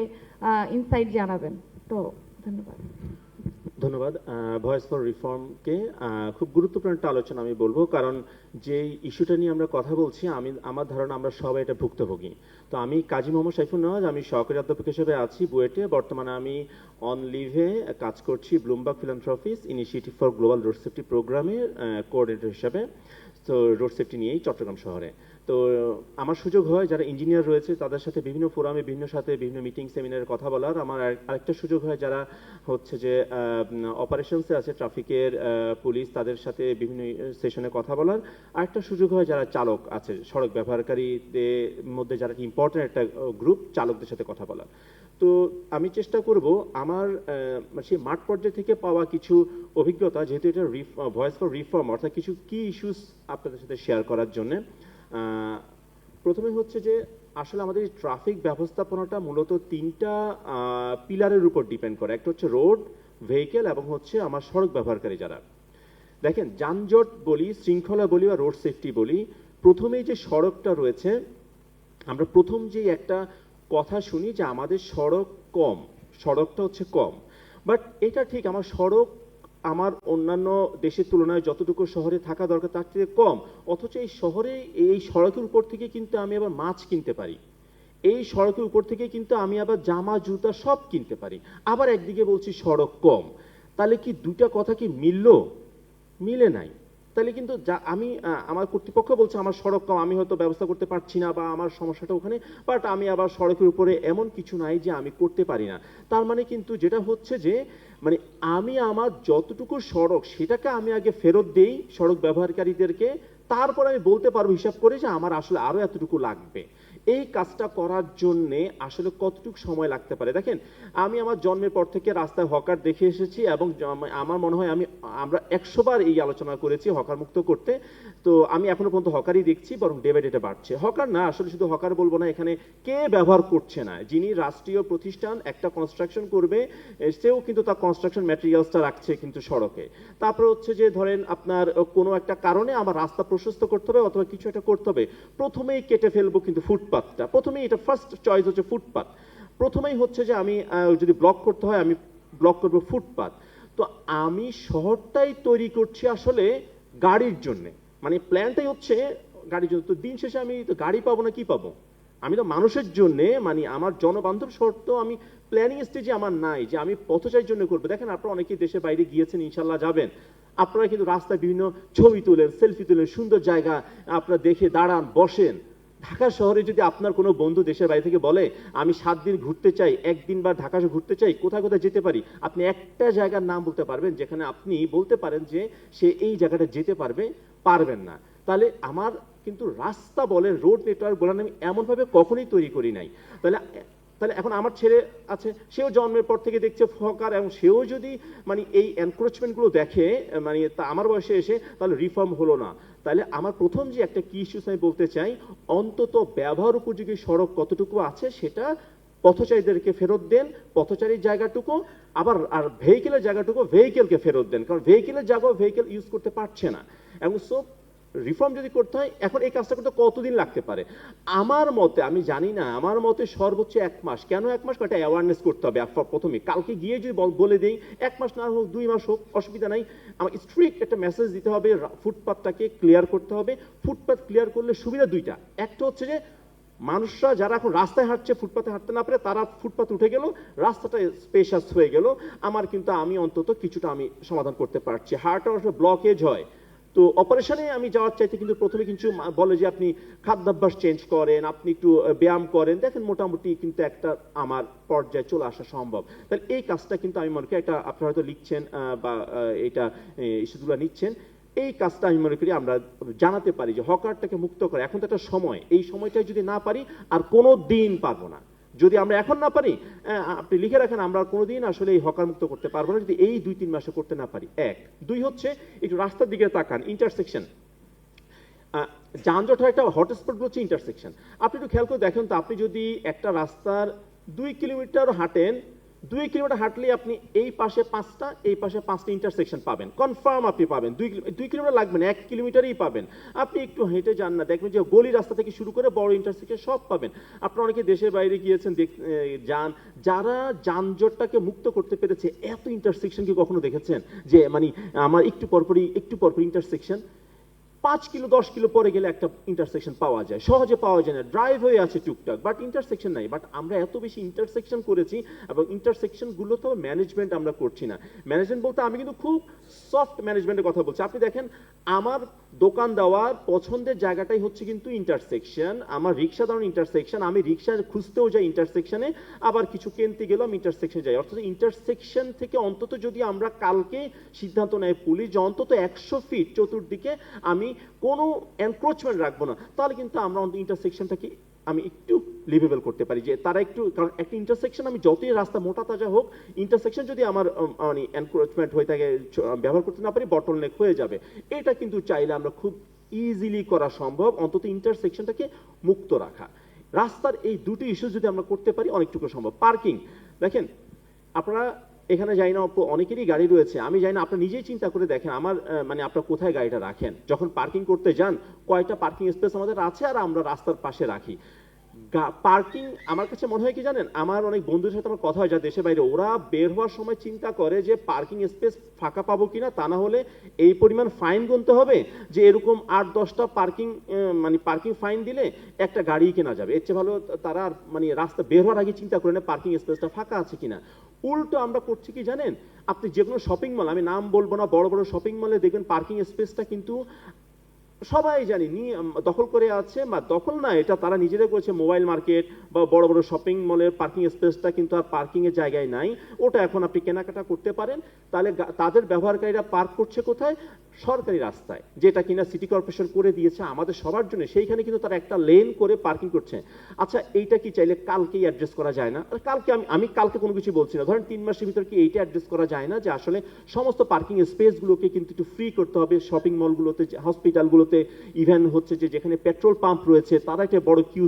ইনসাইট জানাবেন। তো ধন্যবাদ। ধন্যবাদ। ভয়েস ফর রিফর্মকে খুব গুরুত্বপূর্ণ একটা আলোচনা আমি বলবো, কারণ যে ইস্যুটা নিয়ে আমরা কথা বলছি আমার ধারণা আমরা সবাই এটা ভুক্তভোগী। তো আমি কাজী মোহাম্মদ সাইফুল নেওয়াজ, আমি সহকারী অধ্যাপক হিসেবে আছি বুয়েটে। বর্তমানে আমি অন লিভে কাজ করছি Bloomberg Philanthropies Initiative for Global Road Safety প্রোগ্রামের কোঅর্ডিনেটর হিসেবে। তো রোড সেফটি নিয়েই চট্টগ্রাম শহরে। তো আমার সুযোগ হয় যারা ইঞ্জিনিয়ার রয়েছে তাদের সাথে বিভিন্ন ফোরামে বিভিন্ন মিটিং সেমিনারে কথা বলার। আমার আরেকটা সুযোগ হয় যারা হচ্ছে যে অপারেশনসে আছে ট্রাফিকের পুলিশ, তাদের সাথে বিভিন্ন সেশনে কথা বলার। আরেকটা সুযোগ হয় যারা চালক আছে, সড়ক ব্যবহারকারীদের মধ্যে যারা ইম্পর্টেন্ট একটা গ্রুপ, চালকদের সাথে কথা বলার। তো আমি চেষ্টা করব আমার সেই মাঠ পর্যায়ে থেকে পাওয়া কিছু অভিজ্ঞতা, যেহেতু এটা ভয়েস ফর রিফর্ম, অর্থাৎ কিছু কি ইস্যুস আপনাদের সাথে শেয়ার করার জন্যে। প্রথমে হচ্ছে যে আসলে আমাদের ট্রাফিক ব্যবস্থাপনাটা মূলত 3টা পিলারের উপর ডিপেন্ড করে। একটা হচ্ছে রোড, ভেহিকেল এবং হচ্ছে আমার সড়ক ব্যবহারকারী যারা। দেখেন, যানজট বলি, শৃঙ্খলা বলি বা রোড সেফটি বলি, প্রথমেই যে সড়কটা রয়েছে, আমরা প্রথম যে একটা কথা শুনি যে আমাদের সড়ক কম, সড়কটা হচ্ছে কম। বাট এটা ঠিক, আমার সড়ক আমার অন্যান্য দেশের তুলনায় যতটুকু শহরে থাকা দরকার তার থেকে কম, অথচ এই শহরে এই সড়কের উপর থেকে কিন্তু আমি আবার মাছ কিনতে পারি, এই সড়কের উপর থেকে কিন্তু আমি আবার জামা জুতা সব কিনতে পারি। আবার একদিকে বলছি সড়ক কম, তাহলে কি দুইটা কথা কি মিলে নাই? তাহলে কিন্তু আমি আমার কর্তৃপক্ষ বলছে আমার সড়ক কম, আমি হয়তো ব্যবস্থা করতে পারছি না বা আমার সমস্যাটা ওখানে, বাট আমি আবার সড়কের উপরে এমন কিছু নাই যে আমি করতে পারি না। তার মানে কিন্তু যেটা হচ্ছে যে মানে আমি আমার যতটুকু সড়ক সেটাকে আমি আগে ফেরত দেই সড়ক ব্যবহারকারীদেরকে, তারপর আমি বলতে পারবো হিসাব করে যে আমার আসলে আরো এতটুকু লাগবে। এই কাজটা করার জন্যে আসলে কতটুকু সময় লাগতে পারে? দেখেন, আমি আমার জন্মের পর থেকে রাস্তায় হকার দেখে এসেছি এবং আমার মনে হয় আমরা 100 বার এই আলোচনা করেছি হকার মুক্ত করতে। তো আমি এখনো পর্যন্ত হকারই দেখছি, বরং ডে বাই ডে বাড়ছে। হকার না, আসলে শুধু হকার বলবো না, এখানে কে ব্যবহার করছে না, যিনি রাষ্ট্রীয় প্রতিষ্ঠান একটা কনস্ট্রাকশন করবে, সেও কিন্তু তার কনস্ট্রাকশন ম্যাটেরিয়ালসটা রাখছে কিন্তু সড়কে। তারপরে হচ্ছে যে ধরেন আপনার কোনো একটা কারণে আমার রাস্তা প্রশস্ত করতে হবে অথবা কিছু একটা করতে হবে, প্রথমেই কেটে ফেলবো কিন্তু ফুটপাথটা, প্রথমেই এটা ফার্স্ট চয়েস হচ্ছে ফুটপাথ। প্রথমেই হচ্ছে যে আমি যদি ব্লক করতে হয় আমি ব্লক করবো ফুটপাথ। তো আমি শহরটাই তৈরি করছি আসলে গাড়ির জন্যে, মানে প্ল্যানটাই হচ্ছে গাড়ির জন্য। তো দিন শেষে আমি তো গাড়ি পাবো না, কি পাবো? আমি তো মানুষের জন্যে, মানে আমার জনবান্ধব শহর তো আমি প্ল্যানিং স্টেজে আমার নাই যে আমি পথচারীর জন্য করবো। দেখেন, আপনারা অনেকেই দেশের বাইরে গিয়েছেন, ইনশাল্লাহ যাবেন, আপনারা কিন্তু রাস্তায় বিভিন্ন ছবি তোলেন, সেলফি তোলেন, সুন্দর জায়গা আপনারা দেখে দাঁড়ান, বসেন। ঢাকা শহরে যদি আপনার কোনো বন্ধু দেশের বাইরে থেকে বলে আমি 7 দিন ঘুরতে চাই, একদিন বা ঢাকা ঘুরতে চাই, কোথায় কোথায় যেতে পারি, আপনি একটা জায়গার নাম বলতে পারবেন যেখানে আপনি বলতে পারেন যে সে এই জায়গাটা যেতে পারবেন না। তাহলে আমার কিন্তু রাস্তা বলে, রোড নেটওয়ার্ক বলেন, আমি এমনভাবে কখনোই তৈরি করি নাই। তাহলে তাহলে এখন আমার ছেলে আছে, সেও জন্মের পর থেকে দেখছে হকার, এবং সেও যদি মানে এই এনক্রোচমেন্টগুলো দেখে মানে তা আমার বয়সে এসে, তাহলে রিফর্ম হলো না। তাহলে আমার প্রথম যে একটা কি ইস্যুস আমি বলতে চাই, অন্তত ব্যবহার উপযোগী সড়ক কতটুকু আছে সেটা পথচারীদেরকে ফেরত দেন, পথচারীর জায়গাটুকু, আবার আর ভেহিকেলের জায়গাটুকু ভেহিকেলকে ফেরত দেন, কারণ ভেহিকেলের জায়গাও ভেহিকেল ইউজ করতে পারছে না। এবং সো রিফর্ম যদি করতে হয়, এখন এই কাজটা করতে কতদিন লাগতে পারে? আমার মতে, আমি জানি না, আমার মতে সর্বোচ্চ 1 মাস। কেন 1 মাস? একটা অ্যাওয়ারনেস করতে হবে প্রথমে, কালকে গিয়ে যদি বলে দেই 1 মাস না হোক 2 মাস হোক, অসুবিধা নাই। আমার স্ট্রিক্ট একটা মেসেজ দিতে হবে, ফুটপাথটাকে ক্লিয়ার করতে হবে। ফুটপাথ ক্লিয়ার করলে সুবিধা দুইটা, একটা হচ্ছে যে মানুষরা যারা এখন রাস্তায় হাঁটছে, ফুটপাতে হাঁটতে না পারে, তারা ফুটপাত উঠে গেল, রাস্তাটা স্পেশাস হয়ে গেল। আমার কিন্তু আমি অন্তত কিছুটা আমি সমাধান করতে পারছি। হার্টে আসলে ব্লকেজ হয়, তো অপারেশনে আমি যাওয়ার চাইতে কিন্তু প্রথমে কিছু বলে যে আপনি খাদ্যাভ্যাস চেঞ্জ করেন, আপনি একটু ব্যায়াম করেন, দেখেন মোটামুটি কিন্তু একটা আমার পর্যায়ে চলে আসা সম্ভব। তাহলে এই কাজটা কিন্তু আমি মনে করি, একটা আপনারা হয়তো লিখছেন বা এটা ইস্যুগুলো নিচ্ছেন, এই কাজটা আমি মনে করি আমরা জানাতে পারি যে হকারটাকে মুক্ত করে। এখন তো একটা সময়, এই সময়টা যদি না পারি আর কোনো দিন পারবো না। যদি আমরা এখন না পারি, আপনি লিখে রাখেন, আমরা কোনোদিন আসলে এই হকার মুক্ত করতে পারবো না যদি এই 2-3 মাসে করতে না পারি। 1 2 হচ্ছে একটু রাস্তার দিকে তাকান, ইন্টারসেকশন, যানজট হয় একটা হটস্পট হচ্ছে ইন্টারসেকশন। আপনি একটু খেয়াল করে দেখেন তো, আপনি যদি একটা রাস্তার 2 কিলোমিটার হাঁটেন, 2 কিলোমিটার হাঁটলে আপনি এই পাশে 5টা, এই পাশে 5টা ইন্টারসেকশন পাবেন, কনফার্ম আপনি পাবেন। 2 কিলোমিটার লাগবে না, 1 কিলোমিটারই পাবেন। আপনি একটু হেঁটে যান না, দেখবেন যে গলি রাস্তা থেকে শুরু করে বড় ইন্টারসেকশন সব পাবেন। আপনারা অনেকে দেশের বাইরে গিয়েছেন, যান, যারা যানজটটাকে মুক্ত করতে পেরেছে, এত ইন্টারসেকশন কি কখনো দেখেছেন? যে মানে আমার একটু পরপরই ইন্টারসেকশন, 5 কিলো 10 কিলো পরে গেলে একটা ইন্টারসেকশন পাওয়া যায়, সহজে পাওয়া যায় না, ড্রাইভ হয়ে আছে টুকটাক, বাট ইন্টারসেকশন নাই। বাট আমরা এত বেশি ইন্টারসেকশন করেছি, এবং ইন্টারসেকশন গুলো তো ম্যানেজমেন্ট আমরা করছি না। ম্যানেজমেন্ট বলতে আমি কিন্তু খুব সফট ম্যানেজমেন্টের কথা বলছি। আপনি দেখেন, আমার দোকান দেওয়ার পছন্দের জায়গাটাই হচ্ছে কিন্তু ইন্টারসেকশন, আমার রিক্সা দাঁড়ানোর ইন্টারসেকশন, আমি রিক্সা খুঁজতেও যাই ইন্টারসেকশনে, আবার কিছু কিনতে গেলাম ইন্টারসেকশন যাই। অর্থাৎ ইন্টারসেকশন থেকে অন্তত যদি আমরা কালকে সিদ্ধান্ত নেয় পুলিশ যে অন্তত 100 ফিট চতুর্দিকে আমি কোনো এনক্রোচমেন্ট রাখবো না, তাহলে কিন্তু আমরা ইন্টারসেকশনটাকে আমি একটু লিভেবল করতে পারি, যে তারা একটু, কারণ একটা ইন্টারসেকশন আমি যতই রাস্তা মোটা তাজা হোক, ইন্টারসেকশন যদি আমার মানে এনক্রোচমেন্ট হয়ে থাকে, ব্যবহার করতে না পারি, বটলনেক হয়ে যাবে। এটা কিন্তু চাইলে আমরা খুব ইজিলি করা সম্ভব, অন্তত ইন্টারসেকশনটাকে মুক্ত রাখা। রাস্তার এই দুটি ইস্যু যদি আমরা করতে পারি, অনেকটুকু সম্ভব। পার্কিং দেখেন, আপনারা এখানে যাই না, অনেকেরই গাড়ি রয়েছে, আমি যাই না, আপনারা নিজেই চিন্তা করে দেখেন আমার মানে আপনারা কোথায় গাড়িটা রাখেন, যখন পার্কিং করতে যান কয়টা পার্কিং স্পেস আমাদের আছে, আর আমরা রাস্তার পাশে রাখি। পার্কিং আমার কাছে মনে হয় কি জানেন, আমার অনেক বন্ধুদের সাথে আমার কথা হয় যা দেশের বাইরে, ওরা বের হওয়ার সময় চিন্তা করে যে পার্কিং স্পেস ফাঁকা পাবো কিনা, তা না হলে এই পরিমাণ ফাইন গুনতে হবে যে এরকম 8-10টা পার্কিং মানে পার্কিং ফাইন দিলে একটা গাড়ি কেনা যাবে। এর চেয়ে ভালো তারা মানে রাস্তা বের হওয়ার আগে চিন্তা করে না পার্কিং স্পেসটা ফাঁকা আছে কিনা। উল্টো আমরা করছি কি জানেন, আপনি যে কোনো শপিং মল, আমি নাম বলবো না, বড় বড় শপিং মলে দেখবেন পার্কিং স্পেসটা কিন্তু সবাই জানি দখল করে আছে, বা দখল না, এটা তারা নিজেরাই করেছে। মোবাইল মার্কেট বা বড় বড় শপিং মলের পার্কিং স্পেসটা কিন্তু আর পার্কিং এর জায়গায় নাই, ওটা এখন আপনি কেনাকাটা করতে পারেন। তাহলে তাদের ব্যবহারকারীরা পার্ক করছে কোথায়? সরকারি রাস্তায়, যেটা কিনা সিটি কর্পোরেশন করে দিয়েছে আমাদের সবার জন্য, সেইখানে কিন্তু তারা একটা লেন করে পার্কিং করছে। আচ্ছা, এইটা কি চাইলে কালকেই অ্যাড্রেস করা যায় না? কালকে আমি কালকে কোনো কিছু বলছি না, ধরেন 3 মাসের ভিতর কি এইটা অ্যাড্রেস করা যায় না যে আসলে সমস্ত পার্কিং স্পেসগুলোকে কিন্তু একটু ফ্রি করতে হবে, শপিং মলগুলোতে, হসপিটালগুলোতে, ইভেন হচ্ছে যে যেখানে পেট্রোল পাম্প রয়েছে তারা একটা বড় কিউ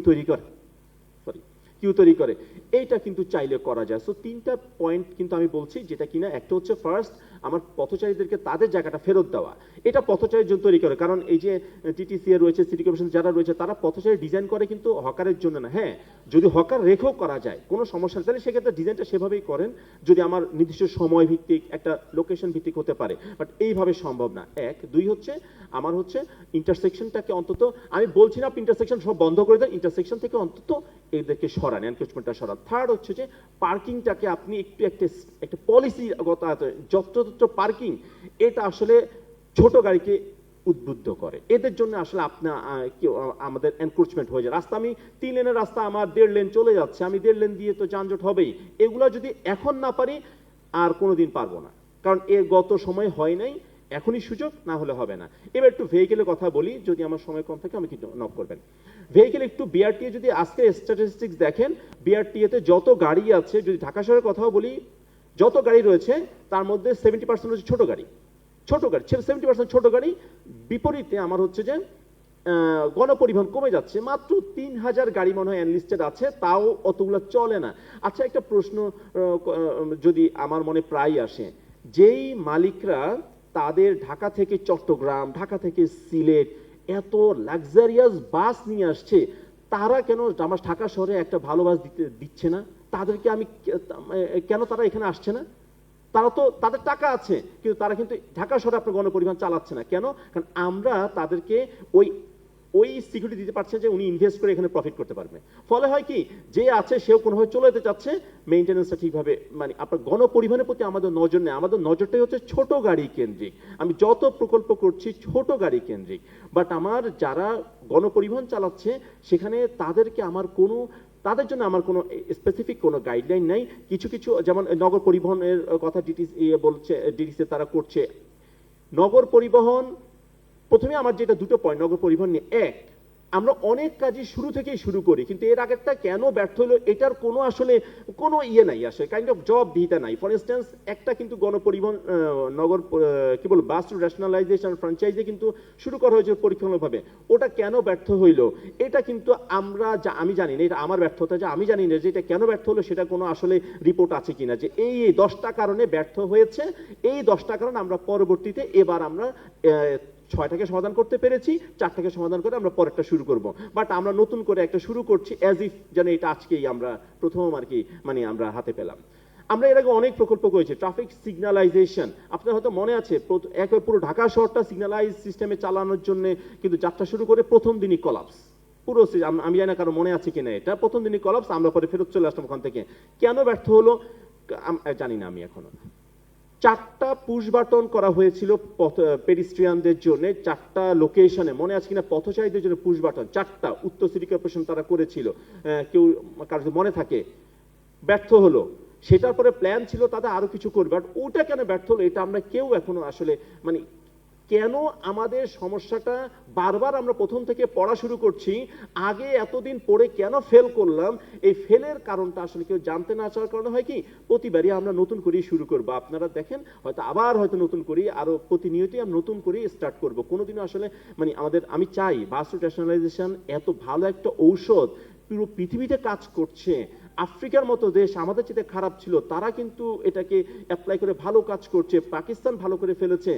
তৈরি করে, এইটা কিন্তু চাইলে করা যায়। সো 3টা পয়েন্ট কিন্তু আমি বলছি, যেটা কিনা একটা হচ্ছে ফার্স্ট, আমার পথচারীদেরকে তাদের জায়গাটা ফেরত দেওয়া, এটা পথচারীর জন্য তৈরি করে। কারণ এই যে টিটিসি রয়েছে, সিটি কর্পোরেশন যারা রয়েছে, তারা পথচারী ডিজাইন করে কিন্তু হকারের জন্য না। হ্যাঁ, যদি হকার রেখেও করা যায় কোনো সমস্যা নেই, তাহলে সেক্ষেত্রে ডিজাইনটা সেভাবেই করেন, যদি আমার নির্দিষ্ট সময় ভিত্তিক, একটা লোকেশন ভিত্তিক হতে পারে, বাট এইভাবে সম্ভব না। 1 2 হচ্ছে আমার হচ্ছে ইন্টারসেকশনটাকে অন্তত, আমি বলছি না আপনি ইন্টারসেকশন সব বন্ধ করে দেন, ইন্টারসেকশন থেকে অন্তত এদেরকে সরান, এনক্রোচমেন্টটা সরান। থার্ড হচ্ছে যে পার্কিংটাকে আপনি একটু একটা পলিসিগত, যত্রতত্র পার্কিং, এটা আসলে ছোট গাড়িকে উদ্বুদ্ধ করে, এদের জন্য আসলে আমাদের এনক্রোচমেন্ট হয়ে যায়। রাস্তা আমি 3 লেনের রাস্তা, আমার 1.5 লেন চলে যাচ্ছে, আমি 1.5 লেন দিয়ে তো যানজট হবেই। এগুলো যদি এখন না পারি আর কোনোদিন পারবো না, কারণ এর গত সময় হয় নাই, এখনই সুযোগ, না হলে হবে না। এবার একটু ভেহিকেলের কথা বলি, যদি আমার সময় কম থাকে আমাকে নক করবেন। ভেহিকেল একটু বিআরটিএ যদি আজকে স্ট্যাটিস্টিক্স দেখেন, বিআরটিএতে যত গাড়ি আছে, যদি ঢাকা শহরের কথাও বলি, যত গাড়ি রয়েছে তার মধ্যে 70% হচ্ছে ছোট গাড়ি, 70% ছোট গাড়ি। বিপরীতে আমার হচ্ছে যে গণপরিবহন কমে যাচ্ছে, মাত্র 3000 গাড়ি মনে হয় এনলিস্টেড আছে, তাও অতগুলো চলে না। আচ্ছা, একটা প্রশ্ন যদি আমার মনে প্রায় আসে, যেই মালিকরা তাদের ঢাকা থেকে চট্টগ্রাম, ঢাকা থেকে সিলেট এত লাক্সারিয়াস বাস নিয়ে আসছে, তারা কেন আমার ঢাকা শহরে একটা ভালো বাস দিচ্ছে না? তাদেরকে আমি কেন তারা এখানে আসছে না? তারা তো, তাদের টাকা আছে, কিন্তু তারা কিন্তু ঢাকা শহরে আপনার গণপরিবহন চালাচ্ছে না কেন? কারণ আমরা তাদেরকে ওই সিকিউরিটি দিতে পারছে যে উনি ইনভেস্ট করে এখানে প্রফিট করতে পারবে। ফলে হয় কি, যে আছে সেও কোনোভাবে চলে যেতে চাচ্ছে, মেইনটেনেন্সটা ঠিকভাবে, মানে আপনার গণপরিবহনের প্রতি আমাদের নজর নেই। আমাদের নজরটাই হচ্ছে ছোট গাড়ি কেন্দ্রিক। আমি যত প্রকল্প করছি ছোট গাড়ি কেন্দ্রিক, বাট আমার যারা গণপরিবহন চালাচ্ছে সেখানে তাদের জন্য আমার কোনো স্পেসিফিক কোনো গাইডলাইন নাই। কিছু কিছু যেমন নগর পরিবহনের কথা ডিটিসি তারা করছে। নগর পরিবহন, প্রথমে আমার যেটা দুটো পয়েন্ট নগর পরিবহন নিয়ে, এক, আমরা অনেক কাজই শুরু থেকেই শুরু করি, কিন্তু এর আগেরটা কেন ব্যর্থ হলো এটার কোনো আসলে কোনো নাই, আসলে কাইন্ড অফ জবাবদিহিতা নাই। ফর ইনস্ট্যান্স, একটা কিন্তু গণপরিবহন নগর কি বলবো বাস রেশনালাইজেশন ফ্র্যাঞ্চাইজি কিন্তু শুরু করা হয়েছিল পরীক্ষামূলকভাবে, ওটা কেন ব্যর্থ হইলো এটা কিন্তু আমি জানি না, এটা আমার ব্যর্থতা, যে আমি জানি না যে এটা কেন ব্যর্থ হলো, সেটা কোনো আসলে রিপোর্ট আছে কিনা, যে এই 10টা কারণে ব্যর্থ হয়েছে, এই 10টা কারণ আমরা পরবর্তীতে এবার আমরা 6টাকে সমাধান করতে পেরেছি, 4টাকে সমাধান করে আমরা পরেরটা শুরু করব। বাট আমরা নতুন করে একটা শুরু করছি অ্যাজ ইফ যেন এটা আজকেই আমরা প্রথম আর কি মানে আমরা হাতে পেলাম। আমরা এর আগে অনেক প্রকল্প করেছি, ট্রাফিক সিগন্যালাইজেশন, আপনার হয়তো মনে আছে একবার পুরো ঢাকা শহরটা সিগন্যালাইজ সিস্টেমে চালানোর জন্য কিন্তু যাত্রা শুরু করে প্রথম দিনই কলাপস, পুরো আমি জানি না কারো মনে আছে কিনা, এটা প্রথম দিনই কলাপস, আমরা পরে ফেরত চলে আসলাম ওখান থেকে। কেন ব্যর্থ হলো জানি না আমি এখনো। 4টা পুশ বাটন করা হয়েছিল পেডিস্ট্রিয়ানদের জন্য, 4টা লোকেশনে, মনে আছে কিনা, পথচারীদের জন্য পুশ বাটন 4টা উত্তর সিটি কর্পোরেশন তারা করেছিল, কেউ কারো মনে থাকে, ব্যর্থ হলো। সেটার পরে প্ল্যান ছিল তাদের আরো কিছু করবে, বাট ওটা কেন ব্যর্থ হলো এটা আমরা কেউ এখনো আসলে মানে কেন আমাদের সমস্যাটা বারবার আমরা প্রথম থেকে পড়া শুরু করছি, আগে এতদিন পড়ে কেন ফেল করলাম, এই ফেলের কারণটা আসলে কেউ জানতে না চাওয়ার কারণে হয় কি, প্রতিবারই আমরা নতুন করেই শুরু করবো। আপনারা দেখেন হয়তো আবার হয়তো নতুন করি, আরো প্রতিনিয়তই আমরা নতুন করেই স্টার্ট করবো। কোনোদিনও আসলে মানে আমি চাই বাস রুট রেশনালাইজেশন এত ভালো একটা ঔষধ, পুরো পৃথিবীতে কাজ করছে, আফ্রিকার মতো দেশ আমাদের চেয়ে খারাপ ছিল, তারা কিন্তু এটাকে অ্যাপ্লাই করে ভালো কাজ করছে, পাকিস্তান ভালো করে ফেলেছে,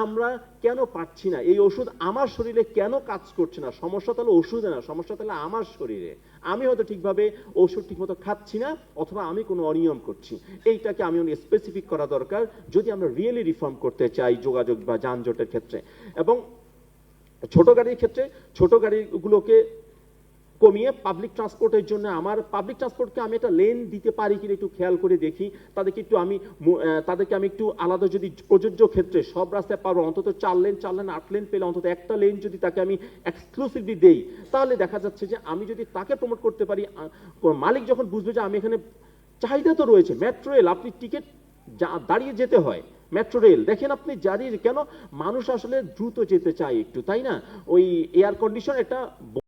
আমরা কেন পারছি না? এই ওষুধ আমার শরীরে কেন কাজ করছে না? সমস্যা তাহলে ওষুধে না, সমস্যা তাহলে আমার শরীরে, আমি হয়তো ঠিকভাবে ওষুধ ঠিকমতো খাচ্ছি না, অথবা আমি কোনো অনিয়ম করছি। এইটাকে আমি স্পেসিফিক করা দরকার যদি আমরা রিয়েলি রিফর্ম করতে চাই যোগাযোগ বা যানজটের ক্ষেত্রে। এবং ছোট গাড়ির ক্ষেত্রে ছোট গাড়িগুলোকে কমিয়ে পাবলিক ট্রান্সপোর্টের জন্য, আমার পাবলিক ট্রান্সপোর্টকে আমি একটা লেন দিতে পারি কিনা একটু খেয়াল করে দেখি, তাদেরকে আমি একটু আলাদা, যদি প্রযোজ্য ক্ষেত্রে সব রাস্তায় পারবো অন্তত 4 লেন 8 লেন পেলে অন্তত একটা লেন যদি তাকে আমি এক্সক্লুসিভলি দেই, তাহলে দেখা যাচ্ছে যে আমি যদি তাকে প্রমোট করতে পারি, মালিক যখন বুঝবে যে আমি এখানে, চাহিদা তো রয়েছে, মেট্রো রেল, আপনি টিকিট দাঁড়িয়ে যেতে হয়, মেট্রো রেল দেখেন আপনি কেন মানুষ আসলে দ্রুত যেতে চায় একটু, তাই না? ওই এয়ার কন্ডিশন একটা